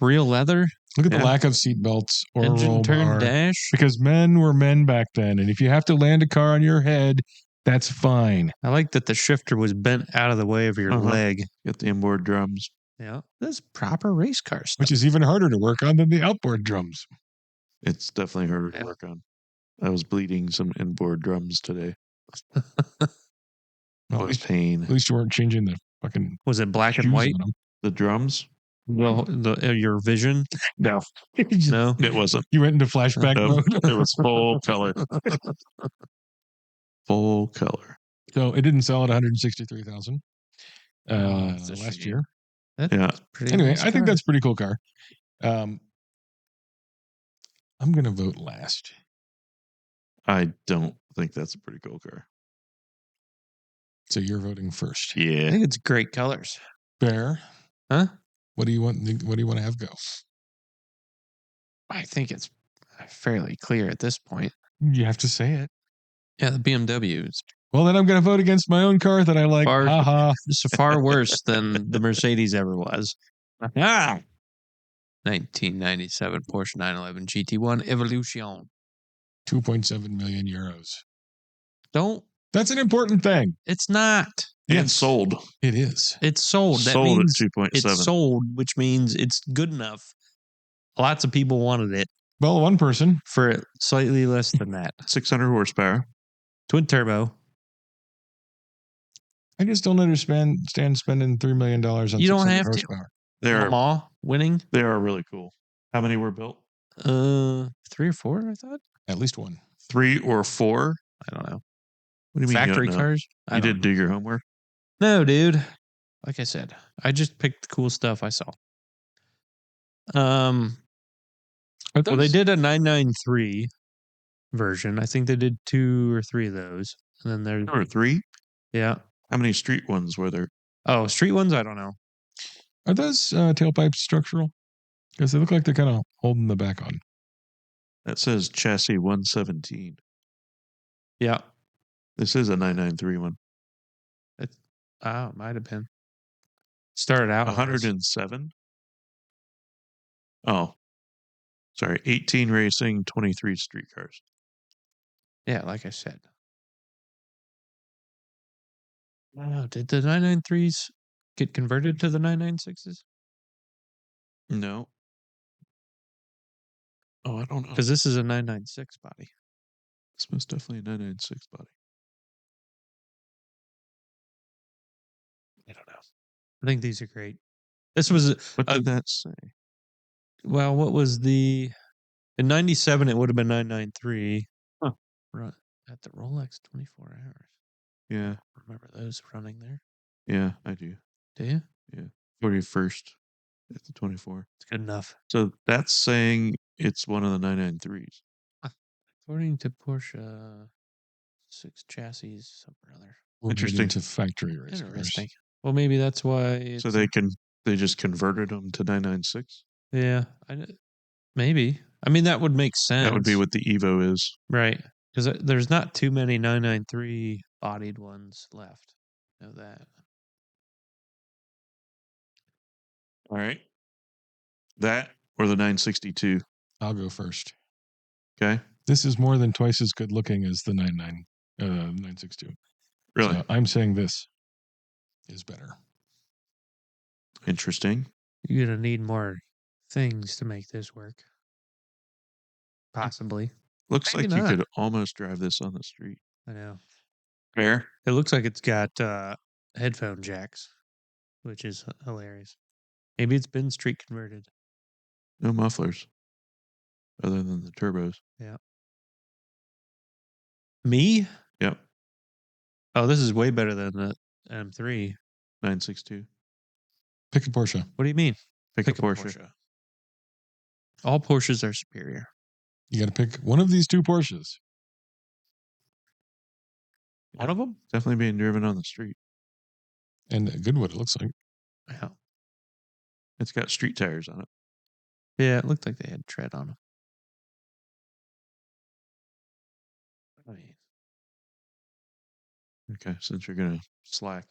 real leather, Look at the Yeah. lack of seat belts or engine roll turn bar. dash. Because men were men back then, and if you have to land a car on your head, that's fine. I like that the shifter was bent out of the way of your Uh-huh. leg. Got the inboard drums. Yeah, this is proper race car stuff. Which is even harder to work on than the outboard drums. It's definitely harder Yeah. to work on. I was bleeding some inboard drums today. Well, It at, was pain. least you weren't changing the fucking Was it black and shoes white? on 'em. The drums? Well, your vision? No. No. It wasn't. You went into flashback No, mode. it was full color. Full color. So it didn't sell at 163,000 Oh, that's a last shame. year. That's Yeah. pretty Anyway, nice I think car. that's a pretty cool car. I'm going to vote last. I don't think that's a pretty cool car. So you're voting first. I Yeah. think it's great colors. Bear, Huh? what do you want? What do you want to have go? I think it's fairly clear at this point. You have to say it. Yeah, the BMW is Well, then I'm going to vote against my own car that I like. Far- Haha. far worse than the Mercedes ever was. Ah! 1997 Porsche 911 GT1 Evolution. 2.7 million euros. Don't. That's an important thing. It's not. And Yes. sold. It is. It's sold. That Sold means at 2.7. it's sold, which means it's good enough. Lots of people wanted it Well, one person. for slightly less than that. 600 horsepower. Twin turbo. I just don't understand spending $3 million on You don't 600 have to. horsepower. They are, Mama winning. they are really cool. How many were built? 3 or 4, I thought. At least one. 3 or 4? I don't know. What do you mean? Factory you don't know? cars. I You don't did do your homework? No, dude. Like I said, I just picked the cool stuff I saw. Well, they did a 993 version. I think they did 2 or 3 of those. And then there, Or 3? yeah. How many street ones were there? Oh, street ones? I don't know. Are those tailpipes structural? Because they look like they're kind of holding the back on. That says chassis 117. Yeah. This is a 993 one. Oh, it might have been. Started out 107? Oh. Sorry. 18 racing, 23 street cars. Yeah, like I said. Oh, did the 993s get converted to the 996s? No. Oh, I don't know. Because this is a 996 body. This was definitely a 996 body. I don't know. I think these are great. This was, What did that say? well, what was the, in 97, it would have been 993. Huh. Right. At the Rolex 24 hours. Yeah. Remember those running there? Yeah, I do. Do you? 41st at the 24. It's good enough. So that's saying it's one of the 993s. According to Porsche, 6 chassis, something or other. Interesting. To factory race cars. Interesting. Well, maybe that's why. So they just converted them to 996? Yeah, maybe. I mean, that would make sense. That would be what the Evo is. Right. Because there's not too many 993 bodied ones left. Know that. All right. That or the 962. I'll go first. Okay. This is more than twice as good looking as the 962. Really So I'm saying this is better. interesting. You're going to need more things to make this work. Possibly. Looks Maybe like not. you could almost drive this on the street. I know. Fair. It looks like it's got headphone jacks, which is hilarious. Maybe it's been street converted. No mufflers, other than the turbos. Me? Yep, Oh, this is way better than the M3. 962. Pick a Porsche. What do you mean? Pick a Porsche. All Porsches are superior. You got to pick one of these two Porsches. One of them? Definitely being driven on the street. And a good one, it looks like. Yeah. It's got street tires on it. Yeah, it looked like they had tread on them. I mean, Okay, since you're gonna slack,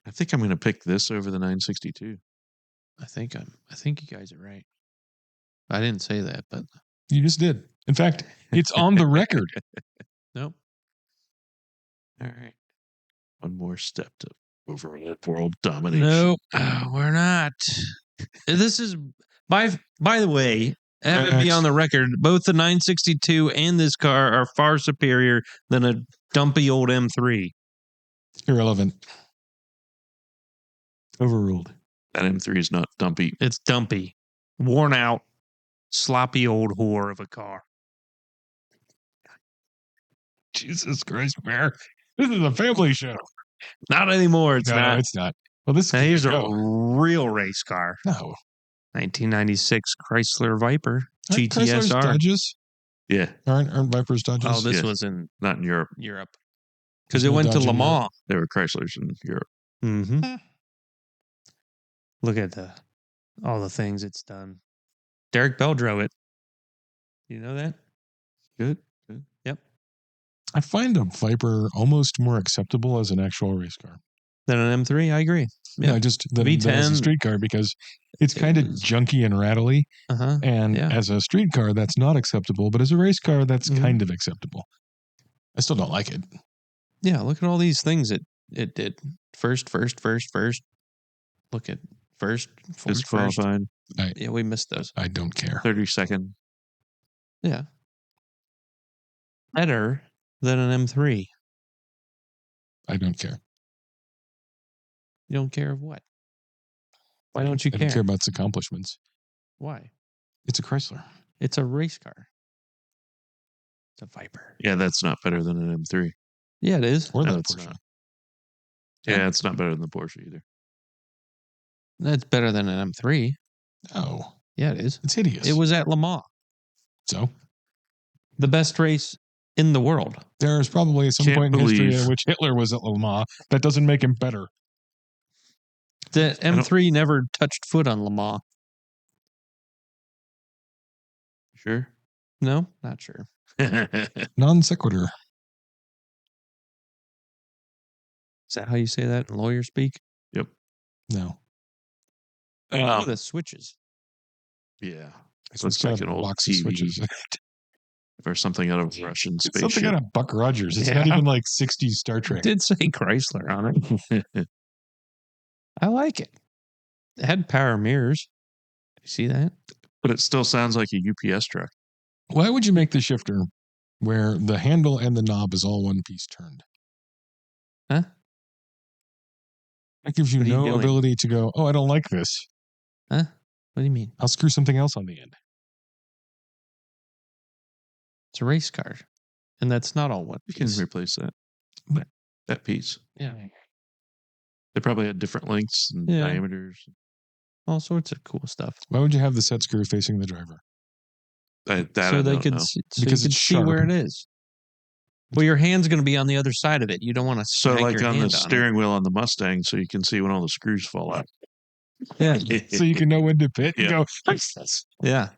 I think I'm gonna pick this over the 962. I think you guys are right. I didn't say that, but You just did. In fact, it's on the record. nope. All right, one more step to overall world domination. Nope, we're not. This is by the way, have it be on the record. Both the 962 and this car are far superior than a dumpy old M3. Irrelevant. Overruled. That M3 is not dumpy. It's dumpy, worn out, sloppy old whore of a car. Jesus Christ, Bear. This is a family show. Not anymore. It's No, not. it's not. Well, this Now, here's a go. real race car. No. 1996 Chrysler Viper Aren't Chryslers GTSR. Dodges? Yeah, Aren't Vipers Dodges? Oh, this Yeah. was in not in Europe. because There's it no went to Dodge Le in Europe. Mans. They were Chryslers in Europe. Mm-hmm. Look at all the things it's done. Derek Bell drove it. You know that? Good. Yep. I find a Viper almost more acceptable as an actual race car. Then an M3, I agree. Yeah, Yeah. just than as a V10. street car because it's kind of is- junky and rattly. Uh-huh. And Yeah. as a street car, that's not acceptable. But as a race car, that's Mhm. kind of acceptable. I still don't like it. Yeah, look at all these things it did. First. Look at first. formed first. Disqualified. Yeah, we missed those. I don't care. 32nd. Yeah. Better than an M3. I don't care. You don't care of what? Why don't you I don't care? care about its accomplishments. Why? It's a Chrysler. It's a race car. It's a Viper. Yeah, that's not better than an M3. Yeah, it is. Or No, the it's Porsche. not. Yeah, it's not better than the Porsche either. That's better than an M3. No, Yeah, it is. it's hideous. It was at Le Mans, So the best race in the world. there's probably some Can't point in history believe- in which Hitler was at Le Mans. That doesn't make him better. The M3 never touched foot on Le Mans. Sure. No, not sure. Non sequitur. Is that how you say that in lawyer speak? No. Look at the switches. Yeah. It's Looks got like a an old box of TV. switches. Or something out of Russian It's spaceship. something out of Buck Rogers. It's Yeah. not even like 60s Star It Trek. did say Chrysler on it. I like it. It had power mirrors. You see that? But it still sounds like a UPS truck. Why would you make the shifter where the handle and the knob is all one piece turned? Huh? That gives you What are you no doing? ability to go, oh, I don't like this. What do you mean? I'll screw something else on the end. It's a race car. And that's not all one You can piece. replace that. That piece. Yeah. They probably had different lengths and Yeah. diameters. All sorts of cool stuff. Why would you have the set screw facing the driver? That so I they don't could know. see, Because you could it's see where sharp. it is. Well, your hand's going to be on the other side of it. You don't want to So smack like your on hand the on steering wheel on the Mustang, so you can see when all the screws fall out. it. Yeah. So you can know when to pit and Yeah. go, Yeah.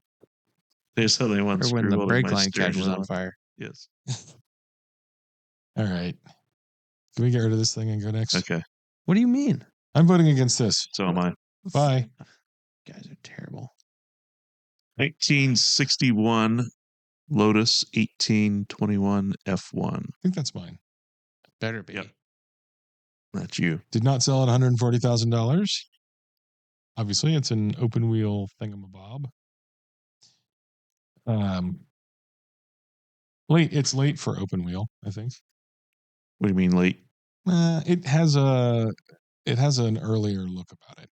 There's only one Or screw when the holding brake my line steering catches wheel. on fire. Yes. all right. Can we get rid of this thing and go next? Okay. What do you mean? I'm voting against this. So am I. Bye. You guys are terrible. 1961 Lotus 1821 F1. I think that's mine. Better be. Yep. That's you. Did not sell at $140,000. Obviously, it's an open wheel thingamabob. It's late for open wheel, I think. What do you mean late? It has an earlier look about it.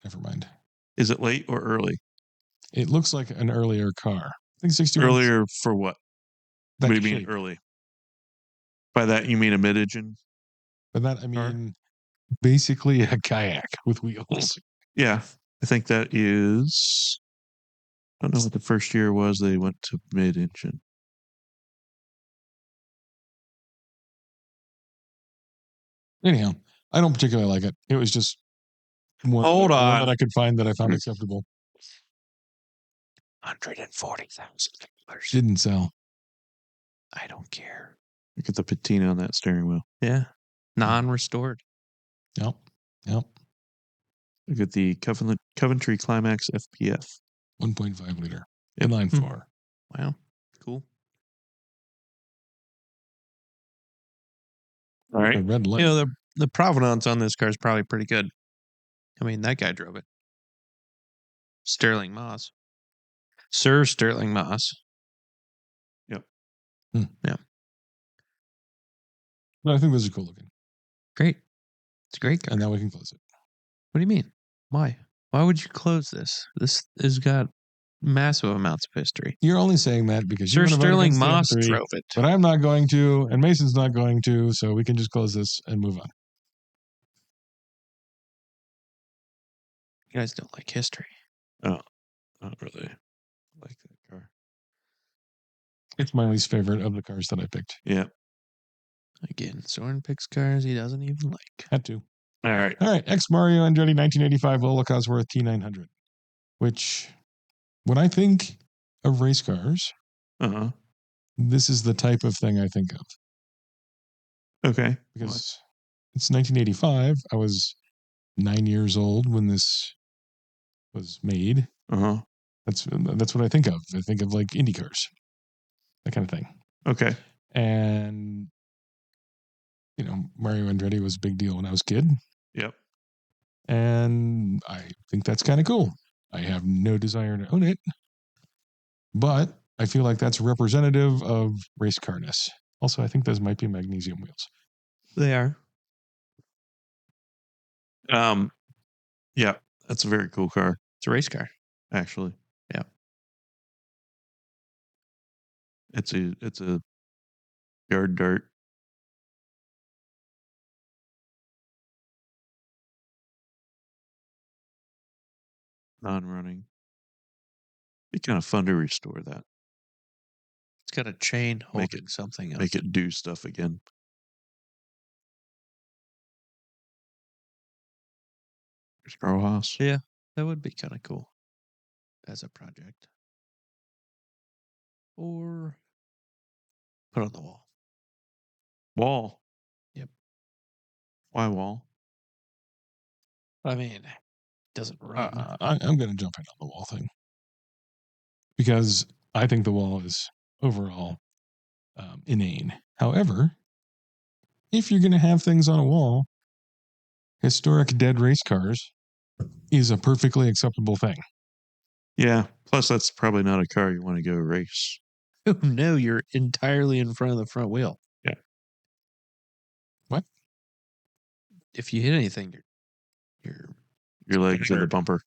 never mind. Is it late or early? It looks like an earlier car. I think 61. Earlier for what? That What do you mean shape. early? By that you mean a mid-engine? By that I car? mean basically a kayak with wheels. Yeah, I think that is. I don't know what the first year was. They went to mid-engine. Anyhow, I don't particularly like it. It was just one Hold one on. that I could find that I found acceptable. $140,000. Didn't sell. I don't care. Look at the patina on that steering wheel. Yeah. Non-restored. Yep. Yep. Look at the Coventry Climax FPF. 1.5 liter. Yep. Inline 4. Wow. Cool. All A right. red light. You know, the provenance on this car is probably pretty good. I mean, that guy drove it. Sterling Moss. Sir Sterling Moss. No, I think those are cool looking. Great. It's a great car. And now we can close it. What do you mean? Why? Why would you close this? This has got massive amounts of history. You're only saying that because Sir you want to vote Sterling against the Moss M3, drove it. but I'm not going to, and Mason's not going to, so we can just close this and move on. You guys don't like history. Not really like that car. It's my least favorite of the cars that I picked. Yeah. Again, Soren picks cars he doesn't even like. Had to. All right. All right. Ex Mario Andretti 1985 Lola Cosworth T900, which when I think of race cars, Uh-huh. this is the type of thing I think of. Okay. Because it's 1985. I was 9 years old when this was made. Uh-huh. That's what I think of. I think of like Indy cars, that kind of thing. Okay. And you know, Mario Andretti was a big deal when I was a kid, Yep. and I think that's kind of cool. I have no desire to own it, but I feel like that's representative of race carness. Also, I think those might be magnesium wheels. They are. Yeah, that's a very cool car, It's a race car. actually. Yeah. It's a yard dart. Non-running. Be kind of fun to restore that. It's got a chain Make holding something up. Make it do stuff again. There's Rojas. Yeah, that would be kind of cool as a project. Or put on the wall. Wall. Yep. Why wall? I mean, it doesn't run. I'm going to jump in on the wall thing because I think the wall is overall inane. However, if you're going to have things on a wall, historic dead race cars is a perfectly acceptable thing. Yeah. Plus, that's probably not a car you want to go race. Oh, no, you're entirely in front of the front wheel. Yeah. What? If you hit anything, Your legs are the bumper.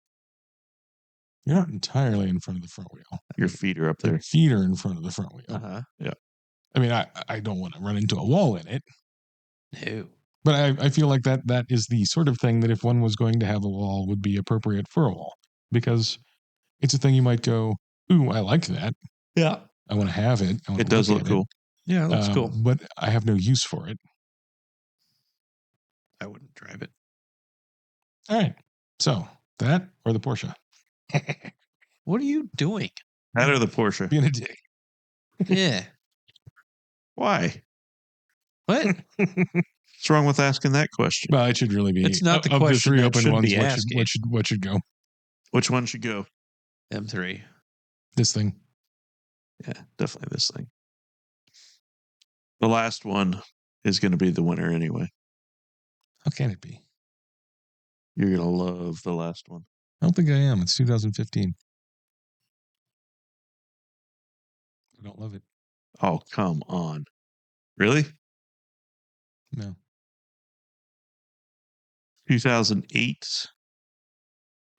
You're not entirely in front of the front wheel. Your feet are up Your there. feet are in front of the front wheel. uh-huh. Yeah. I mean, I don't want to run into a wall in it, No. but I feel like that is the sort of thing that if one was going to have a wall would be appropriate for a wall because it's a thing you might go, ooh, I like that. Yeah. I want to have it. It does look cool. Yeah, it looks cool. But I have no use for it. I wouldn't drive it. All right. So that or the Porsche. What are you doing? That or the Porsche. Being a dick. Yeah. Why? What? What's wrong with asking that question? Well, it should really be. It's not the of question the three that open should ones. be asking. What should go? Which one should go? M3. This thing. Yeah, definitely this thing. The last one is going to be the winner anyway. How can it be? You're going to love the last one. I don't think I am. It's 2015. I don't love it. Oh, come on. Really? No. 2008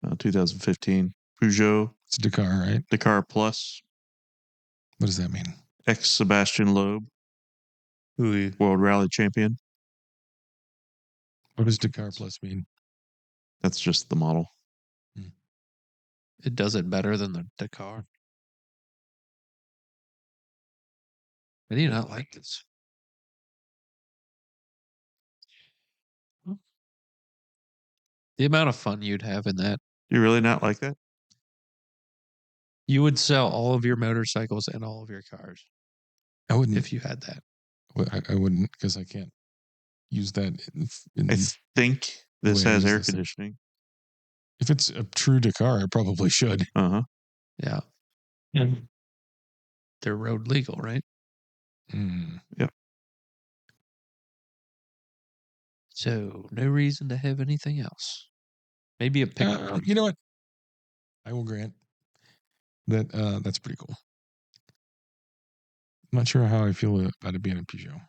2015 Peugeot It's a Dakar, right? Dakar Plus, What does that mean? ex Sebastian Loeb, Who World Rally Champion. What does Dakar Plus mean? That's just the model. it does it better than the Dakar. I do not like this. The amount of fun you'd have in that. You really not like that? You would sell all of your motorcycles and all of your cars I wouldn't. if you had that. I wouldn't because I can't use that. I think this way I has use air this thing. conditioning. If it's a true Dakar, I probably should. Uh huh. Yeah. They're road legal, right? Mm. So no reason to have anything else. Maybe a pickle. You know what? I will grant that that's pretty cool. I'm not sure how I feel about it being a Peugeot.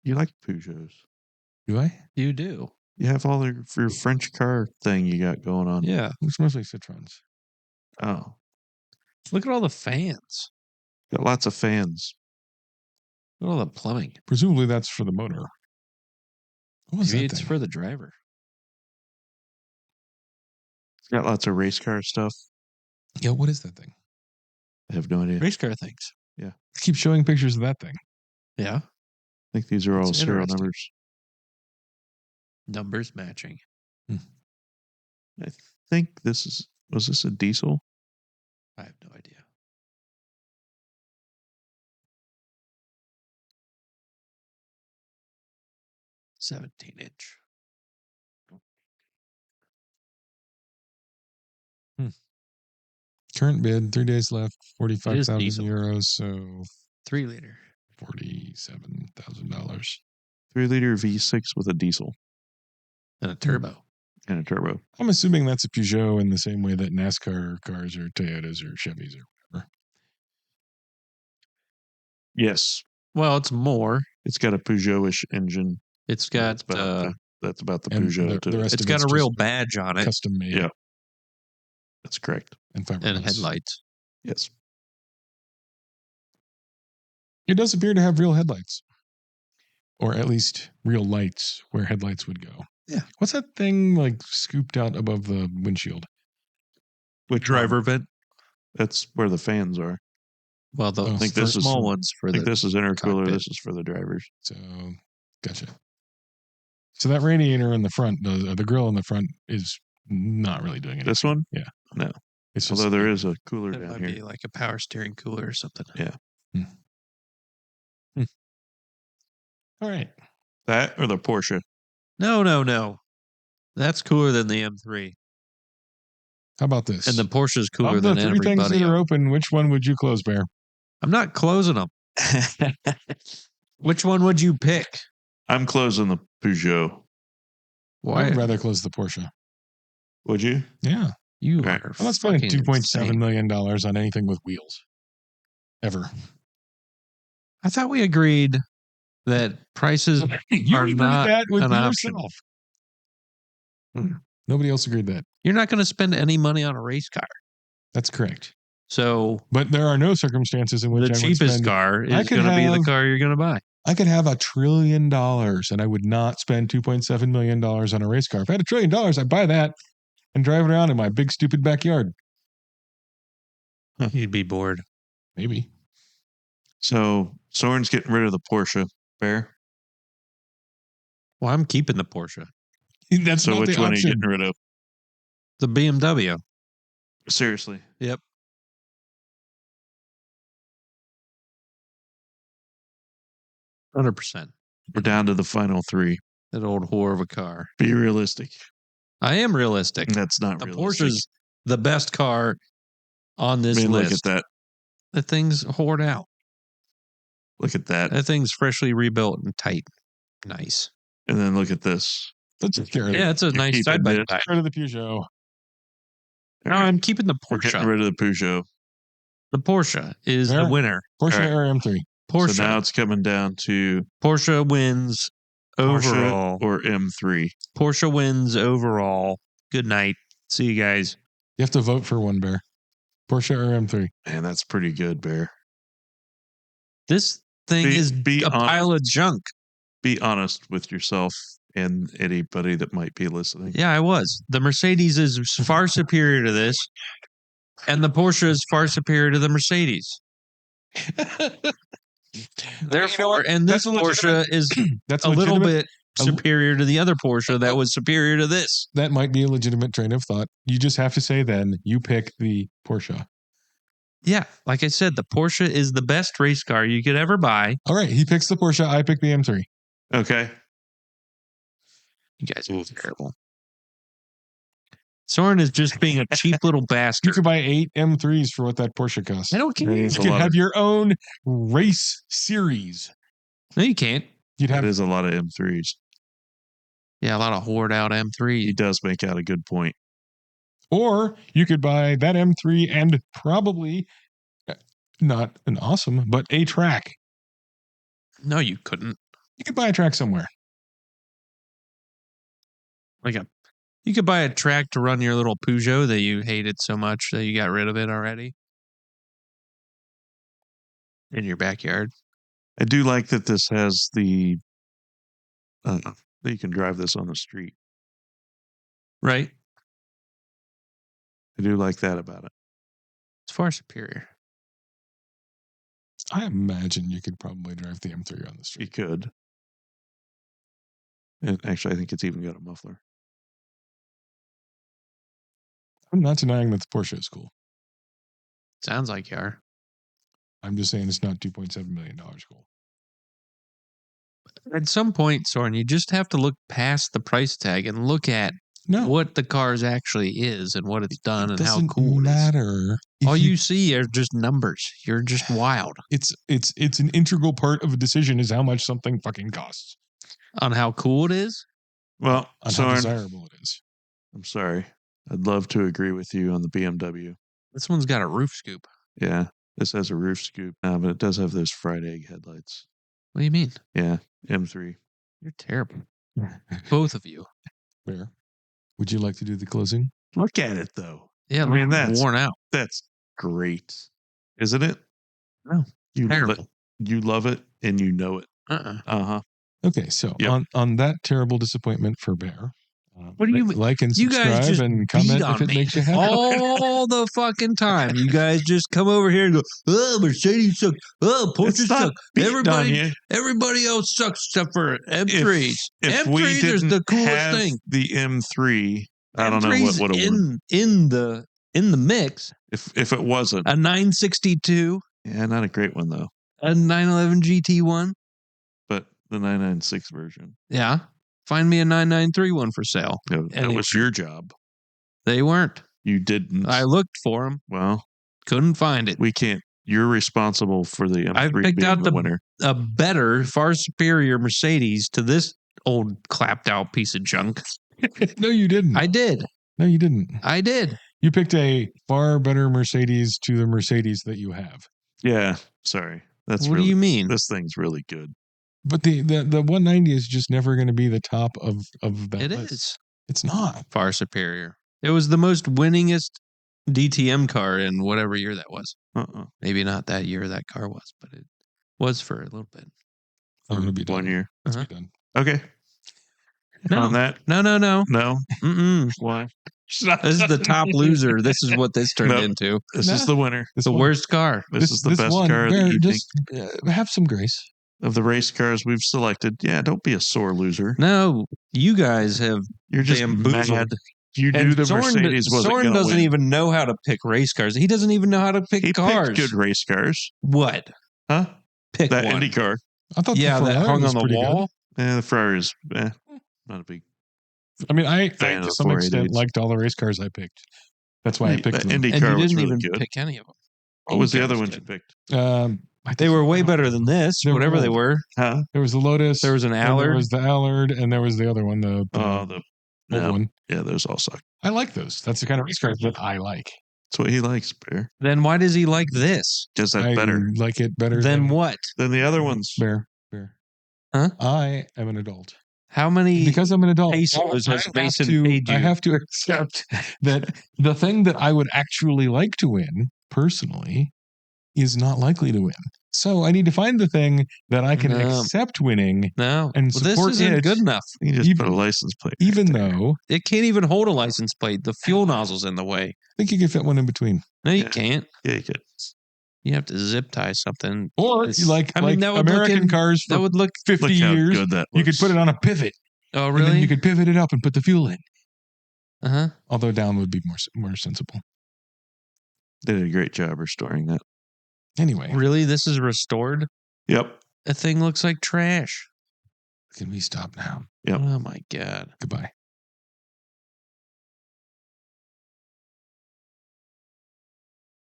You like Peugeots? Do I? You do. You have all your French car thing you got going on. Yeah. It's mostly Citroens. Oh, Look at all the fans. got lots of fans. Look at all the plumbing. Presumably that's for the motor. What was Maybe that it's thing? for the driver. Got lots of race car stuff. Yeah, what is that thing? I have no idea. I Race car things. I keep showing pictures of that thing. Yeah. think these are all It's serial interesting. numbers. Numbers matching. I think was this a diesel? I have no idea. $17-inch. Current bid, 3 days left, 45,000 diesel. euros, so 3-liter. $47,000. 3-liter V6 with a diesel And a turbo. and a turbo. I'm assuming that's a Peugeot in the same way that NASCAR cars or Toyotas or Chevys or whatever. Yes, Well, it's more. it's got a Peugeot-ish engine. It's got That's about the And Peugeot. the rest it's of got it's a real just badge on it custom made. Yeah. That's correct. And fiberglass. and headlights. Yes. It does appear to have real headlights. Or at least real lights where headlights would go. Yeah. What's that thing like scooped out above the windshield? Which Driver vent. That's where the fans are. Well, the I think this is small some- ones for I think the this is intercooler. cockpit. This is for the drivers. So, gotcha. So that radiator in the front, the grill in the front is not really doing anything. This one? Yeah. No. It's just, Although there is a cooler It down might here. be like a power steering cooler or something. Yeah. all right. That or the Porsche. No. That's cooler than the M3. How about this? And the Porsche's cooler of the than three things everybody that are else. open, which one would you close, Bear? I'm not closing them. Which one would you pick? I'm closing the Peugeot. I Why? would rather close the Porsche. Would you? Yeah. You Okay. are I'm not spending fucking $2.7 insane. million on anything with wheels. Ever. I thought we agreed that prices You are agreed not that with an option. yourself. Nobody else agreed that. You're not going to spend any money on a race car. That's correct. So But there are no circumstances in which the I would cheapest spend. car I is could going to be the have- car you're going to buy. I could have $1 trillion and I would not spend $2.7 million on a race car. If I had $1 trillion, I'd buy that and drive it around in my big stupid backyard. You'd be bored. Maybe. So Soren's getting rid of the Porsche. Bear. Well, I'm keeping the Porsche. That's So not which the one are you option. getting rid of? The BMW. Seriously. Yep. %. We're down to the final three. That old whore of a car. Be realistic. I am realistic. That's not The realistic. Porsche's the best car on I this mean, list. look at that. The thing's hoard out. Look at that. That thing's freshly rebuilt and tight. Nice. And then look at this. Let's just get rid of Yeah, it. it's a You're nice keeping side by this. side. Get rid of the Peugeot. No, I'm keeping the We're getting Porsche. rid of the Peugeot. The Porsche is There. the winner. Porsche All right. or M3. Porsche. So now it's coming down to Porsche wins Porsche overall. or M3. Porsche wins overall. Good night. See you guys. You have to vote for one, Bear. Porsche or M3? Man, that's pretty good, Bear. This thing is be a pile of junk. Be honest with yourself and anybody that might be listening. Yeah, I was. The Mercedes is far superior to this, and the Porsche is far superior to the Mercedes. Therefore, and this That's a legitimate- Porsche is That's a little legitimate- bit superior to the other Porsche that was superior to this. That might be a legitimate train of thought. You just have to say then you pick the Porsche. Yeah, like I said, the Porsche is the best race car you could ever buy. All right, he picks the Porsche. I pick the M3. Okay. You guys are terrible. Soren is just being a cheap little You bastard. could buy 8 M3s for what that Porsche costs. I don't care. That You is a could lot have of, your own race series. No, you can't. You'd that have is a lot of M3s. Yeah, a lot of hoard out He M3. does make out a good point. Or you could buy that M3 and probably not an awesome, but a track. No, you couldn't. You could buy a track somewhere. You could buy a track to run your little Peugeot that you hated so much that you got rid of it already. In your backyard. I do like that this has the that you can drive this on the street. Right? I do like that about it. It's far superior. I imagine you could probably drive the M3 on the You street. could. And actually, I think it's even got a muffler. I'm not denying that the Porsche is cool. Sounds like you are. I'm just saying it's not $2.7 million cool. At some point, Soren, you just have to look past the price tag and look at No, what the cars actually is and what it's done it and how doesn't cool it is. matter. If All you see are just numbers. You're just wild it's an integral part of a decision is how much something fucking costs. on how cool it is. Well, On how Soren, desirable it is. I'm sorry. I'd love to agree with you on the BMW. This one's got a roof scoop. Yeah, this has a roof scoop, but it does have those fried egg headlights. What do you mean? Yeah, M3. You're terrible. Both of you. Fair. Would you like to do the closing? Look at it though. Yeah, I mean, look, that's- worn out. That's great, isn't it? No, you love terrible. it. You love it, and you know it. Uh-uh. Uh-huh. Okay, so Yep. on that terrible disappointment for Bear, What do you mean? like and You guys subscribe just and beat comment on if it me makes you happy. all the fucking time. You guys just come over here and go, "Oh, Mercedes sucks. Oh, Porsche It's not sucks. beating on you. Everybody else sucks except for M3s. If we M3s are didn't the coolest have thing. the M3, I don't know what M3's would have won. in the mix. If it wasn't. A 962, Yeah, not a great one though. a 911 GT1. But the 996 version. Yeah. Find me a 993 one for sale. That And was your job. They weren't. You didn't. I looked for them. Well, Couldn't find it. we can't. You're responsible for the M3 I picked being out the the- winner. A better, far superior Mercedes to this old clapped out piece of junk. No, you didn't. I did. No, you didn't. I did. You picked a far better Mercedes to the Mercedes that you have. Yeah, sorry. That's What really, do you mean? This thing's really good. But the 190 is just never going to be the top of that It list. is It's not. far superior. It was the most winningest DTM car in whatever year that was. Maybe not that year that car was, but it was for a little bit. I'm going to be done. 1 year. Let's Uh-huh. be done. Okay. No, On that, no. no. Mm-mm. Why? This is the top loser. This is what this turned Nope. into. This is the winner. This The one- worst car. This is the best one, car of Bear, the evening. just have some grace. Of the race cars we've selected. Yeah, don't be a sore loser. No, you guys have You're just bamboozled. mad. You knew And the Soren, Mercedes wasn't Soren going to doesn't win. even know how to pick race cars. He doesn't even know how to pick He cars. picked good race cars. What? Huh? Pick That one. Indy car. I thought Yeah, the that Ferrari hung was on the pretty good. wall. The Ferrari's not a big. I mean, I Fan of to the some extent 488s. liked all the race cars I picked. That's why I picked That them. Indy And car you was didn't really even good. pick any of them. What was the Indy other car ones was you good. picked? They were way better than this, They were whatever they old. were. Huh? There was the Lotus. There was an and There Allard. was the Allard, and there was the other one, the Oh, old no. one. Yeah, those all suck. I like those. That's the kind of race cars that I like. That's what he likes, Bear. Then why does he like this? Does that I better like it better Then than what? than the other ones? Bear. Huh? I am an adult. How many? Because I'm an adult, pesos has I have Mason to- paid I you? have to accept that the thing that I would actually like to win personally is not likely to win. So I need to find the thing that I can No. accept winning, No, and well, this support isn't it, good enough. You just put a Even- license plate. right even there. though It can't even hold a license plate. The fuel nozzle's in the way. I think you can fit one in between. No, you Yeah. can't. Yeah, you could. You have to zip tie something. Or It's- like I mean, that would look American in- cars That for would look. 50 Look how years. good that You could looks. put it on a pivot, Oh, and then really? you could pivot it up and put the fuel in. Uh huh. Although down would be more sensible. They did a great job restoring that. Anyway, Really? This is restored? Yep. That thing looks like trash. can we stop now? Yep. Oh my god. Goodbye.